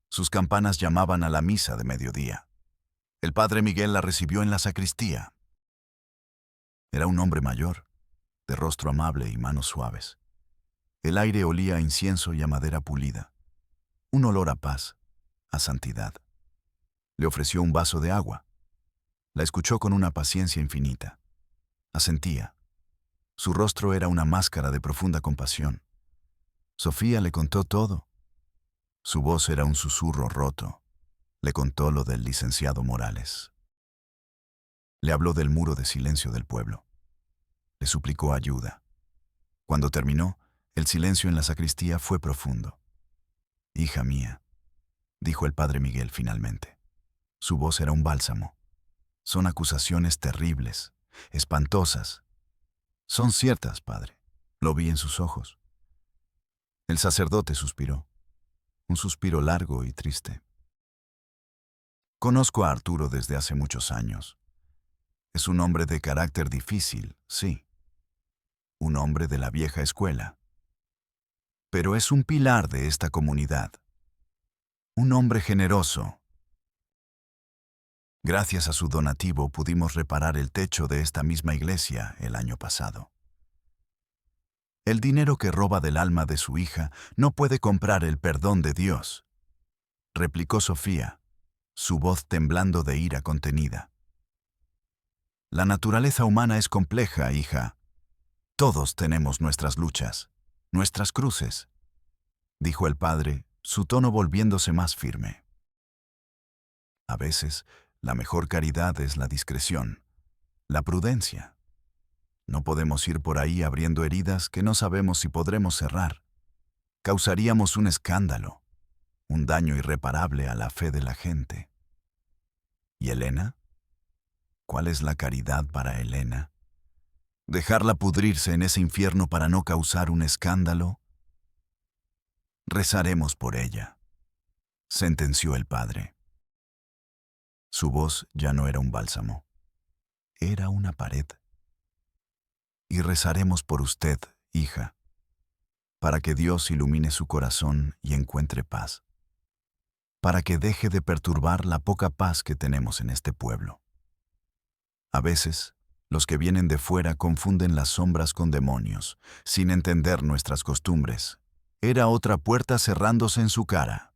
[SPEAKER 1] Sus campanas llamaban a la misa de mediodía. El padre Miguel la recibió en la sacristía. Era un hombre mayor, de rostro amable y manos suaves. El aire olía a incienso y a madera pulida. Un olor a paz, a santidad. Le ofreció un vaso de agua. La escuchó con una paciencia infinita. Asentía. Su rostro era una máscara de profunda compasión. Sofía le contó todo. Su voz era un susurro roto. Le contó lo del licenciado Morales. Le habló del muro de silencio del pueblo. Le suplicó ayuda. Cuando terminó, el silencio en la sacristía fue profundo. «Hija mía», dijo el padre Miguel finalmente. Su voz era un bálsamo. «Son acusaciones terribles, espantosas. Son ciertas, padre. Lo vi en sus ojos». El sacerdote suspiró. Un suspiro largo y triste. «Conozco a Arturo desde hace muchos años. Es un hombre de carácter difícil, sí. Un hombre de la vieja escuela. Pero es un pilar de esta comunidad. Un hombre generoso. Gracias a su donativo pudimos reparar el techo de esta misma iglesia el año pasado. El dinero que roba del alma de su hija no puede comprar el perdón de Dios», replicó Sofía, su voz temblando de ira contenida. «La naturaleza humana es compleja, hija. Todos tenemos nuestras luchas, nuestras cruces», dijo el padre, su tono volviéndose más firme. «A veces, la mejor caridad es la discreción, la prudencia. No podemos ir por ahí abriendo heridas que no sabemos si podremos cerrar. Causaríamos un escándalo, un daño irreparable a la fe de la gente». ¿Y Elena? ¿Cuál es la caridad para Elena? ¿Dejarla pudrirse en ese infierno para no causar un escándalo? «Rezaremos por ella», sentenció el padre. Su voz ya no era un bálsamo, era una pared. «Y rezaremos por usted, hija, para que Dios ilumine su corazón y encuentre paz, para que deje de perturbar la poca paz que tenemos en este pueblo. A veces, los que vienen de fuera confunden las sombras con demonios, sin entender nuestras costumbres. Era otra puerta cerrándose en su cara.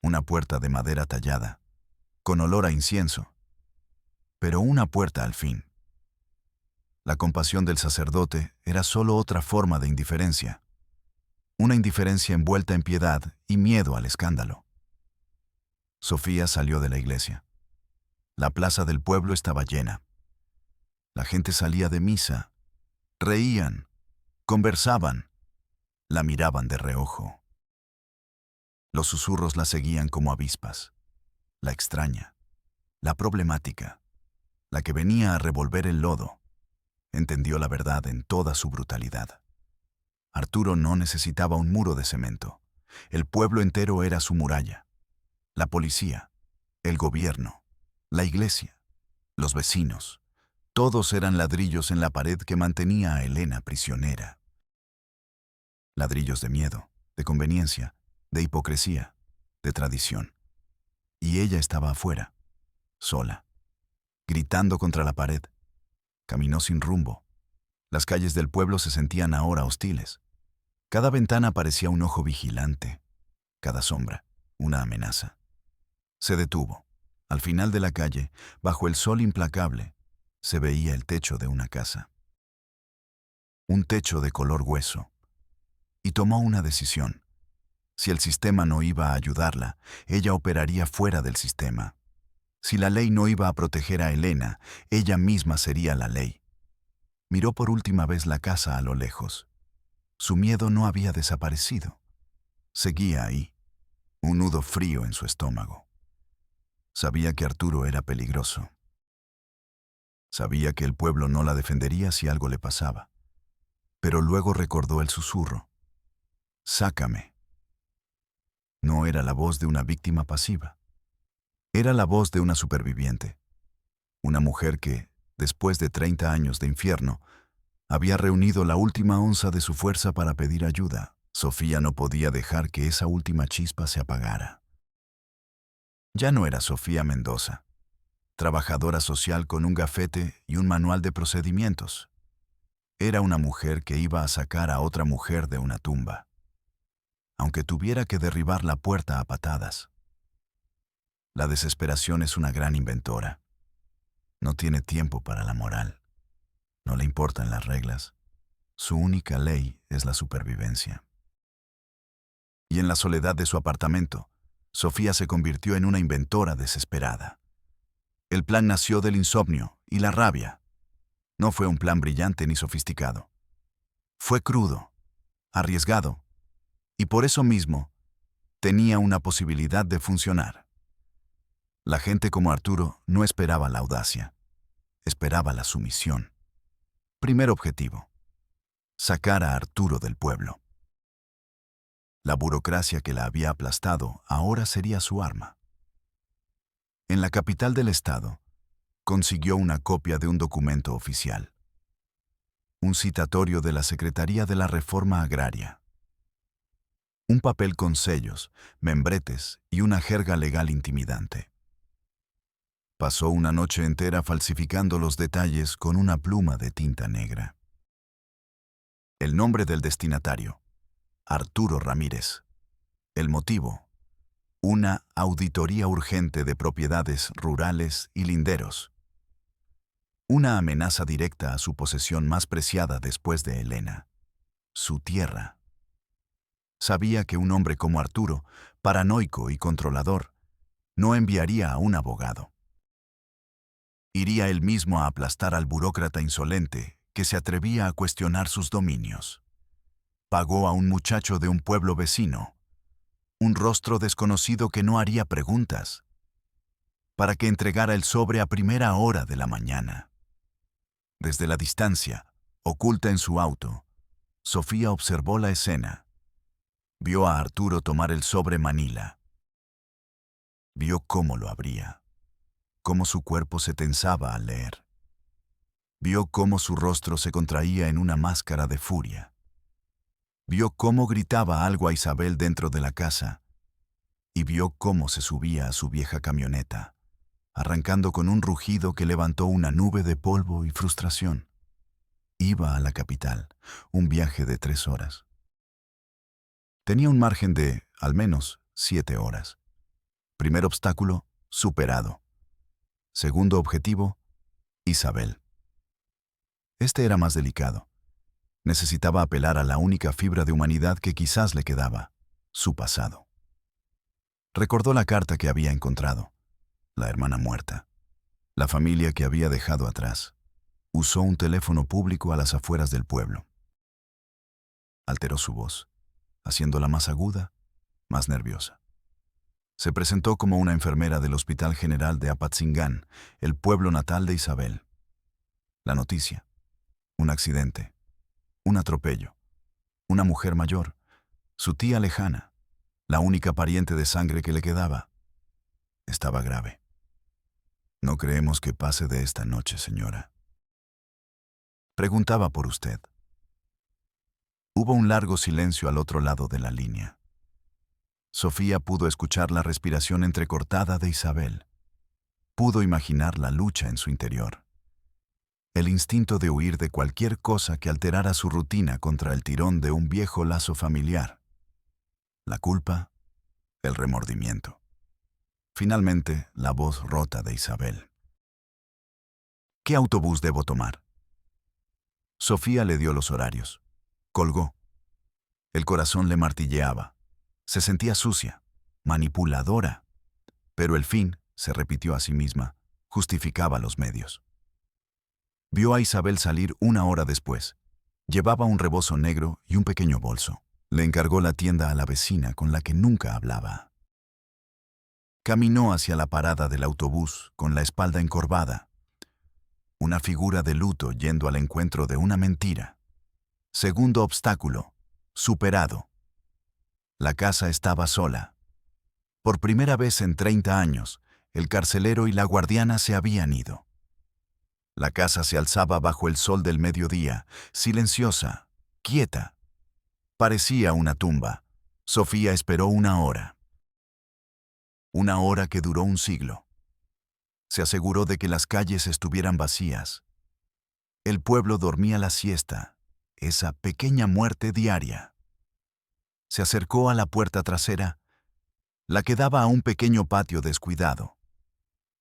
[SPEAKER 1] Una puerta de madera tallada, con olor a incienso, pero una puerta al fin. La compasión del sacerdote era solo otra forma de indiferencia, una indiferencia envuelta en piedad y miedo al escándalo. Sofía salió de la iglesia. La plaza del pueblo estaba llena. La gente salía de misa. Reían, conversaban, la miraban de reojo. Los susurros la seguían como avispas. La extraña, la problemática, la que venía a revolver el lodo, entendió la verdad en toda su brutalidad. Arturo no necesitaba un muro de cemento. El pueblo entero era su muralla. La policía, el gobierno, la iglesia, los vecinos, todos eran ladrillos en la pared que mantenía a Elena prisionera. Ladrillos de miedo, de conveniencia, de hipocresía, de tradición. Y ella estaba afuera, sola, gritando contra la pared. Caminó sin rumbo. Las calles del pueblo se sentían ahora hostiles. Cada ventana parecía un ojo vigilante, cada sombra, una amenaza. Se detuvo. Al final de la calle, bajo el sol implacable, se veía el techo de una casa. Un techo de color hueso. Y tomó una decisión. Si el sistema no iba a ayudarla, ella operaría fuera del sistema. Si la ley no iba a proteger a Elena, ella misma sería la ley. Miró por última vez la casa a lo lejos. Su miedo no había desaparecido. Seguía ahí, un nudo frío en su estómago. Sabía que Arturo era peligroso. Sabía que el pueblo no la defendería si algo le pasaba. Pero luego recordó el susurro. «Sácame». No era la voz de una víctima pasiva. Era la voz de una superviviente. Una mujer que, después de 30 años de infierno, había reunido la última onza de su fuerza para pedir ayuda. Sofía no podía dejar que esa última chispa se apagara. Ya no era Sofía Mendoza, trabajadora social con un gafete y un manual de procedimientos. Era una mujer que iba a sacar a otra mujer de una tumba, aunque tuviera que derribar la puerta a patadas. La desesperación es una gran inventora. No tiene tiempo para la moral. No le importan las reglas. Su única ley es la supervivencia. Y en la soledad de su apartamento, Sofía se convirtió en una inventora desesperada. El plan nació del insomnio y la rabia. No fue un plan brillante ni sofisticado. Fue crudo, arriesgado, y por eso mismo tenía una posibilidad de funcionar. La gente como Arturo no esperaba la audacia, esperaba la sumisión. Primer objetivo: sacar a Arturo del pueblo. La burocracia que la había aplastado ahora sería su arma. En la capital del estado, consiguió una copia de un documento oficial. Un citatorio de la Secretaría de la Reforma Agraria. Un papel con sellos, membretes y una jerga legal intimidante. Pasó una noche entera falsificando los detalles con una pluma de tinta negra. El nombre del destinatario: Arturo Ramírez. El motivo: una auditoría urgente de propiedades rurales y linderos. Una amenaza directa a su posesión más preciada después de Elena: su tierra. Sabía que un hombre como Arturo, paranoico y controlador, no enviaría a un abogado. Iría él mismo a aplastar al burócrata insolente que se atrevía a cuestionar sus dominios. Pagó a un muchacho de un pueblo vecino, un rostro desconocido que no haría preguntas, para que entregara el sobre a primera hora de la mañana. Desde la distancia, oculta en su auto, Sofía observó la escena. Vio a Arturo tomar el sobre manila. Vio cómo lo abría, cómo su cuerpo se tensaba al leer. Vio cómo su rostro se contraía en una máscara de furia. Vio cómo gritaba algo a Isabel dentro de la casa y vio cómo se subía a su vieja camioneta, arrancando con un rugido que levantó una nube de polvo y frustración. Iba a la capital, un viaje de 3 horas. Tenía un margen de, al menos, 7 horas. Primer obstáculo, superado. Segundo objetivo, Isabel. Este era más delicado. Necesitaba apelar a la única fibra de humanidad que quizás le quedaba: su pasado. Recordó la carta que había encontrado, la hermana muerta, la familia que había dejado atrás. Usó un teléfono público a las afueras del pueblo. Alteró su voz, haciéndola más aguda, más nerviosa. Se presentó como una enfermera del Hospital General de Apatzingán, el pueblo natal de Isabel. La noticia: un accidente, un atropello, una mujer mayor, su tía lejana, la única pariente de sangre que le quedaba. Estaba grave. No creemos que pase de esta noche, señora. Preguntaba por usted. Hubo un largo silencio al otro lado de la línea. Sofía pudo escuchar la respiración entrecortada de Isabel. Pudo imaginar la lucha en su interior. El instinto de huir de cualquier cosa que alterara su rutina contra el tirón de un viejo lazo familiar. La culpa, el remordimiento. Finalmente, la voz rota de Isabel. ¿Qué autobús debo tomar? Sofía le dio los horarios. Colgó. El corazón le martilleaba. Se sentía sucia, manipuladora. Pero el fin, se repitió a sí misma, justificaba los medios. Vio a Isabel salir una hora después. Llevaba un rebozo negro y un pequeño bolso. Le encargó la tienda a la vecina con la que nunca hablaba. Caminó hacia la parada del autobús con la espalda encorvada. Una figura de luto yendo al encuentro de una mentira. Segundo obstáculo, superado. La casa estaba sola. Por primera vez en 30 años, el carcelero y la guardiana se habían ido. La casa se alzaba bajo el sol del mediodía, silenciosa, quieta. Parecía una tumba. Sofía esperó una hora. Una hora que duró un siglo. Se aseguró de que las calles estuvieran vacías. El pueblo dormía la siesta, esa pequeña muerte diaria. Se acercó a la puerta trasera, la que daba a un pequeño patio descuidado.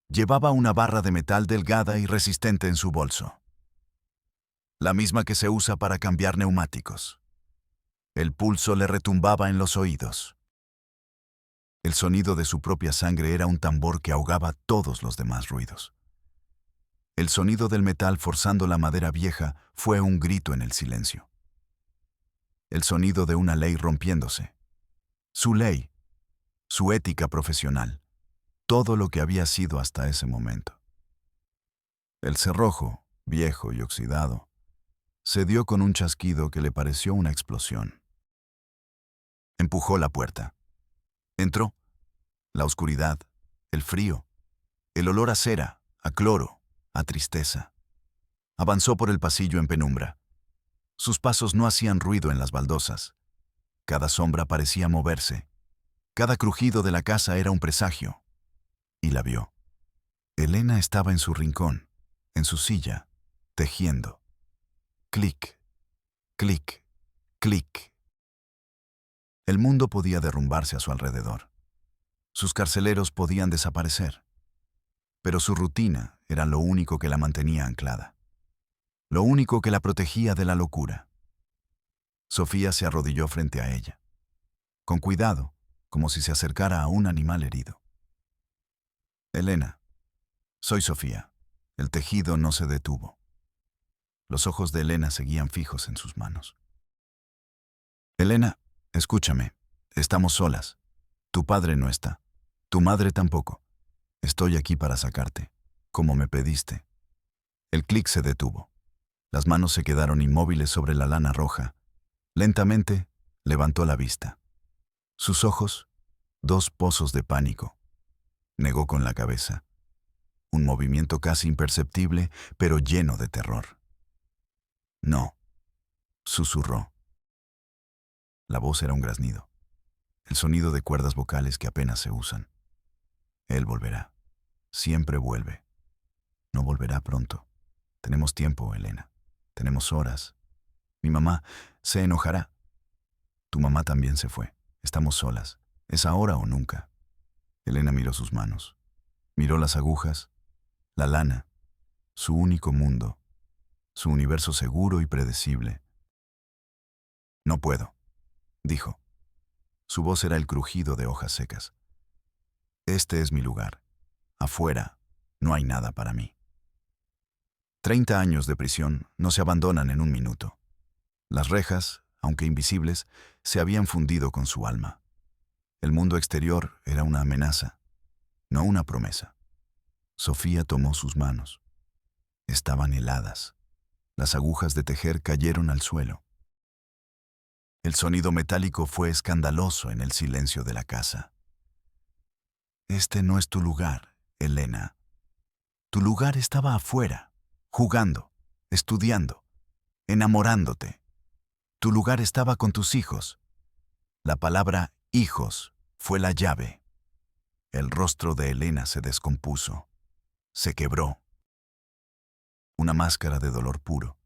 [SPEAKER 1] Llevaba una barra de metal delgada y resistente en su bolso. La misma que se usa para cambiar neumáticos. El pulso le retumbaba en los oídos. El sonido de su propia sangre era un tambor que ahogaba todos los demás ruidos. El sonido del metal forzando la madera vieja fue un grito en el silencio. El sonido de una ley rompiéndose. Su ley, su ética profesional, todo lo que había sido hasta ese momento. El cerrojo, viejo y oxidado, se dio con un chasquido que le pareció una explosión. Empujó la puerta. Entró. La oscuridad, el frío, el olor a cera, a cloro, a tristeza. Avanzó por el pasillo en penumbra. Sus pasos no hacían ruido en las baldosas. Cada sombra parecía moverse. Cada crujido de la casa era un presagio. Y la vio. Elena estaba en su rincón, en su silla, tejiendo. Clic, clic, clic. El mundo podía derrumbarse a su alrededor. Sus carceleros podían desaparecer. Pero su rutina era lo único que la mantenía anclada. Lo único que la protegía de la locura. Sofía se arrodilló frente a ella. Con cuidado, como si se acercara a un animal herido. Elena, soy Sofía. El tejido no se detuvo. Los ojos de Elena seguían fijos en sus manos. Elena, escúchame. Estamos solas. Tu padre no está. Tu madre tampoco. Estoy aquí para sacarte, como me pediste. El clic se detuvo. Las manos se quedaron inmóviles sobre la lana roja. Lentamente, levantó la vista. Sus ojos, dos pozos de pánico. Negó con la cabeza. Un movimiento casi imperceptible, pero lleno de terror. No, susurró. La voz era un graznido. El sonido de cuerdas vocales que apenas se usan. Él volverá. Siempre vuelve. No volverá pronto. Tenemos tiempo, Elena. Tenemos horas. Mi mamá se enojará. Tu mamá también se fue. Estamos solas. Es ahora o nunca. Elena miró sus manos. Miró las agujas, la lana, su único mundo, su universo seguro y predecible. No puedo, dijo. Su voz era el crujido de hojas secas. Este es mi lugar. Afuera, no hay nada para mí. 30 años de prisión no se abandonan en un minuto. Las rejas, aunque invisibles, se habían fundido con su alma. El mundo exterior era una amenaza, no una promesa. Sofía tomó sus manos. Estaban heladas. Las agujas de tejer cayeron al suelo. El sonido metálico fue escandaloso en el silencio de la casa. Este no es tu lugar, Elena. Tu lugar estaba afuera, jugando, estudiando, enamorándote. Tu lugar estaba con tus hijos. La palabra hijos fue la llave. El rostro de Elena se descompuso. Se quebró. Una máscara de dolor puro.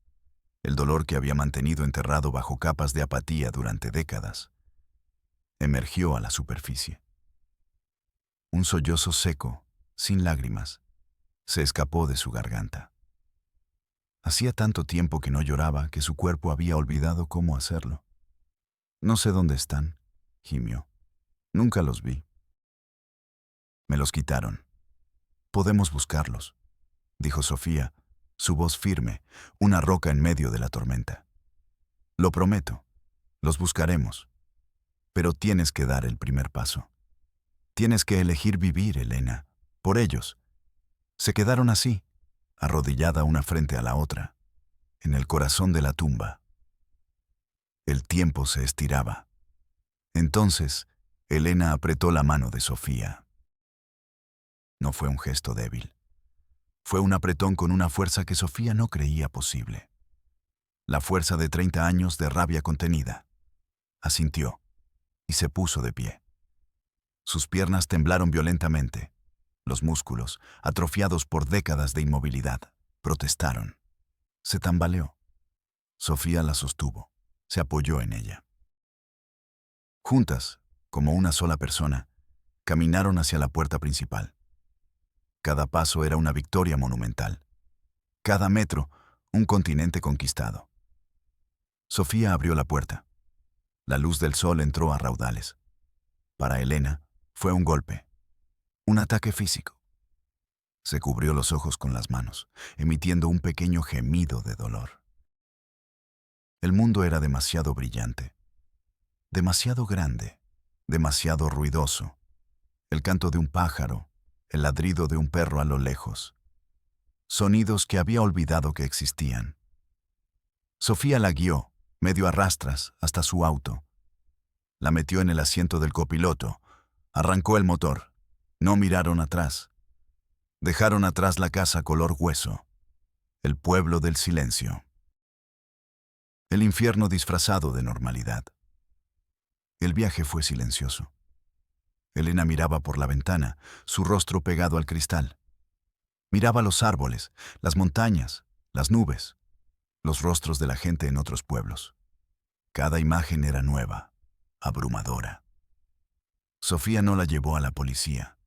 [SPEAKER 1] El dolor que había mantenido enterrado bajo capas de apatía durante décadas. Emergió a la superficie. Un sollozo seco, sin lágrimas, se escapó de su garganta. Hacía tanto tiempo que no lloraba que su cuerpo había olvidado cómo hacerlo. No sé dónde están, gimió. Nunca los vi. Me los quitaron. Podemos buscarlos, dijo Sofía, su voz firme, una roca en medio de la tormenta. Lo prometo, los buscaremos. Pero tienes que dar el primer paso. Tienes que elegir vivir, Elena, por ellos. Se quedaron así, arrodillada una frente a la otra, en el corazón de la tumba. El tiempo se estiraba. Entonces, Elena apretó la mano de Sofía. No fue un gesto débil. Fue un apretón con una fuerza que Sofía no creía posible. La fuerza de 30 años de rabia contenida. Asintió y se puso de pie. Sus piernas temblaron violentamente. Los músculos, atrofiados por décadas de inmovilidad, protestaron. Se tambaleó. Sofía la sostuvo. Se apoyó en ella. Juntas, como una sola persona, caminaron hacia la puerta principal. Cada paso era una victoria monumental. Cada metro, un continente conquistado. Sofía abrió la puerta. La luz del sol entró a raudales. Para Elena, fue un golpe. Un ataque físico. Se cubrió los ojos con las manos, emitiendo un pequeño gemido de dolor. El mundo era demasiado brillante, demasiado grande, demasiado ruidoso. El canto de un pájaro, el ladrido de un perro a lo lejos. Sonidos que había olvidado que existían. Sofía la guió, medio a rastras, hasta su auto. La metió en el asiento del copiloto. Arrancó el motor. No miraron atrás. Dejaron atrás la casa color hueso. El pueblo del silencio. El infierno disfrazado de normalidad. El viaje fue silencioso. Elena miraba por la ventana, su rostro pegado al cristal. Miraba los árboles, las montañas, las nubes, los rostros de la gente en otros pueblos. Cada imagen era nueva, abrumadora. Sofía no la llevó a la policía,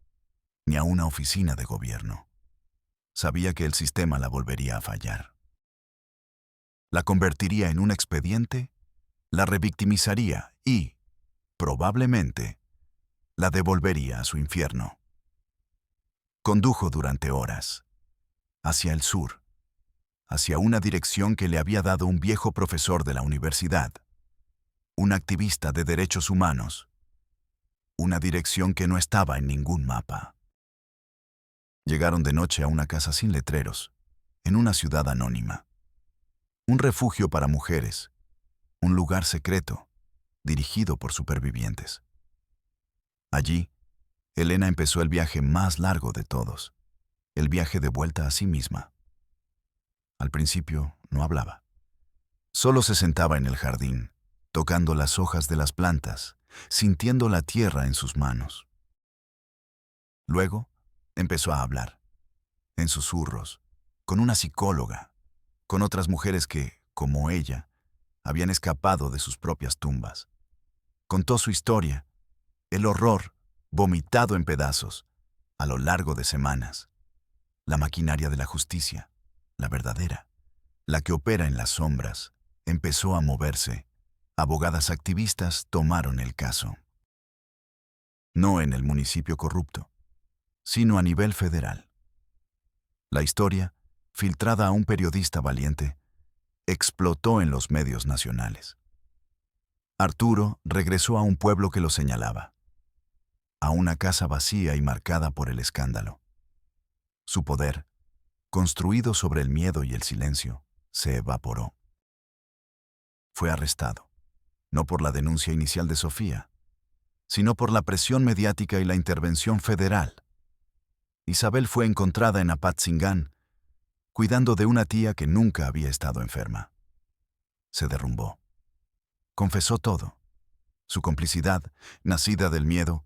[SPEAKER 1] ni a una oficina de gobierno. Sabía que el sistema la volvería a fallar. La convertiría en un expediente, la revictimizaría y, probablemente, la devolvería a su infierno. Condujo durante horas, hacia el sur, hacia una dirección que le había dado un viejo profesor de la universidad, un activista de derechos humanos, una dirección que no estaba en ningún mapa. Llegaron de noche a una casa sin letreros, en una ciudad anónima. Un refugio para mujeres, un lugar secreto, dirigido por supervivientes. Allí, Elena empezó el viaje más largo de todos, el viaje de vuelta a sí misma. Al principio no hablaba. Solo se sentaba en el jardín, tocando las hojas de las plantas, sintiendo la tierra en sus manos. Luego, empezó a hablar, en susurros, con una psicóloga, con otras mujeres que, como ella, habían escapado de sus propias tumbas. Contó su historia, el horror, vomitado en pedazos, a lo largo de semanas. La maquinaria de la justicia, la verdadera, la que opera en las sombras, empezó a moverse. Abogadas activistas tomaron el caso. No en el municipio corrupto, sino a nivel federal. La historia, filtrada a un periodista valiente, explotó en los medios nacionales. Arturo regresó a un pueblo que lo señalaba, a una casa vacía y marcada por el escándalo. Su poder, construido sobre el miedo y el silencio, se evaporó. Fue arrestado, no por la denuncia inicial de Sofía, sino por la presión mediática y la intervención federal. Isabel fue encontrada en Apatzingán, cuidando de una tía que nunca había estado enferma. Se derrumbó. Confesó todo. Su complicidad, nacida del miedo,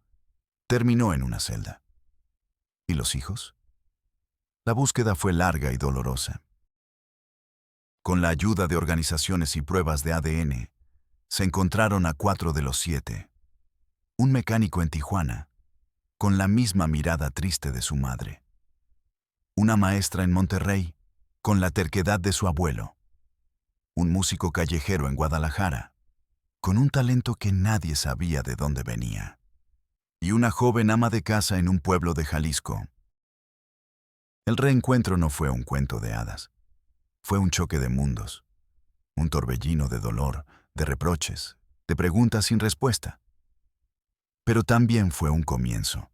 [SPEAKER 1] terminó en una celda. ¿Y los hijos? La búsqueda fue larga y dolorosa. Con la ayuda de organizaciones y pruebas de ADN, se encontraron a 4 de los 7. Un mecánico en Tijuana, con la misma mirada triste de su madre. Una maestra en Monterrey, con la terquedad de su abuelo. Un músico callejero en Guadalajara, con un talento que nadie sabía de dónde venía. Y una joven ama de casa en un pueblo de Jalisco. El reencuentro no fue un cuento de hadas. Fue un choque de mundos. Un torbellino de dolor, de reproches, de preguntas sin respuesta. Pero también fue un comienzo.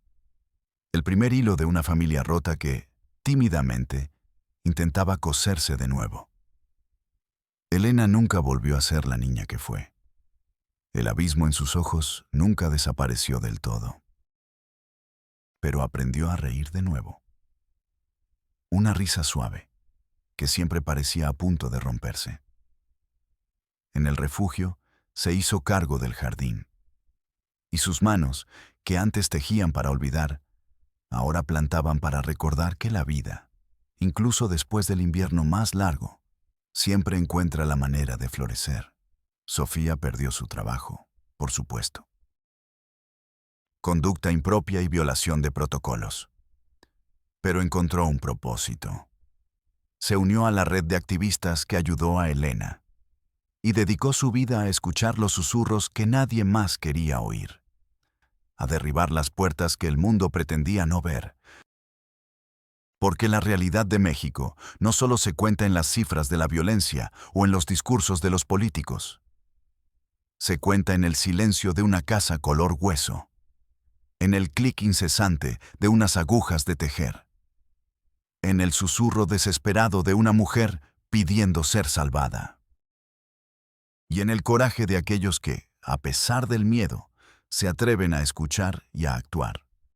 [SPEAKER 1] El primer hilo de una familia rota que, tímidamente, intentaba coserse de nuevo. Elena nunca volvió a ser la niña que fue. El abismo en sus ojos nunca desapareció del todo. Pero aprendió a reír de nuevo. Una risa suave, que siempre parecía a punto de romperse. En el refugio, se hizo cargo del jardín. Y sus manos, que antes tejían para olvidar, ahora plantaban para recordar que la vida, incluso después del invierno más largo, siempre encuentra la manera de florecer. Sofía perdió su trabajo, por supuesto. Conducta impropia y violación de protocolos. Pero encontró un propósito. Se unió a la red de activistas que ayudó a Elena y dedicó su vida a escuchar los susurros que nadie más quería oír, a derribar las puertas que el mundo pretendía no ver. Porque la realidad de México no solo se cuenta en las cifras de la violencia o en los discursos de los políticos. Se cuenta en el silencio de una casa color hueso, en el clic incesante de unas agujas de tejer, en el susurro desesperado de una mujer pidiendo ser salvada. Y en el coraje de aquellos que, a pesar del miedo, se atreven a escuchar y a actuar.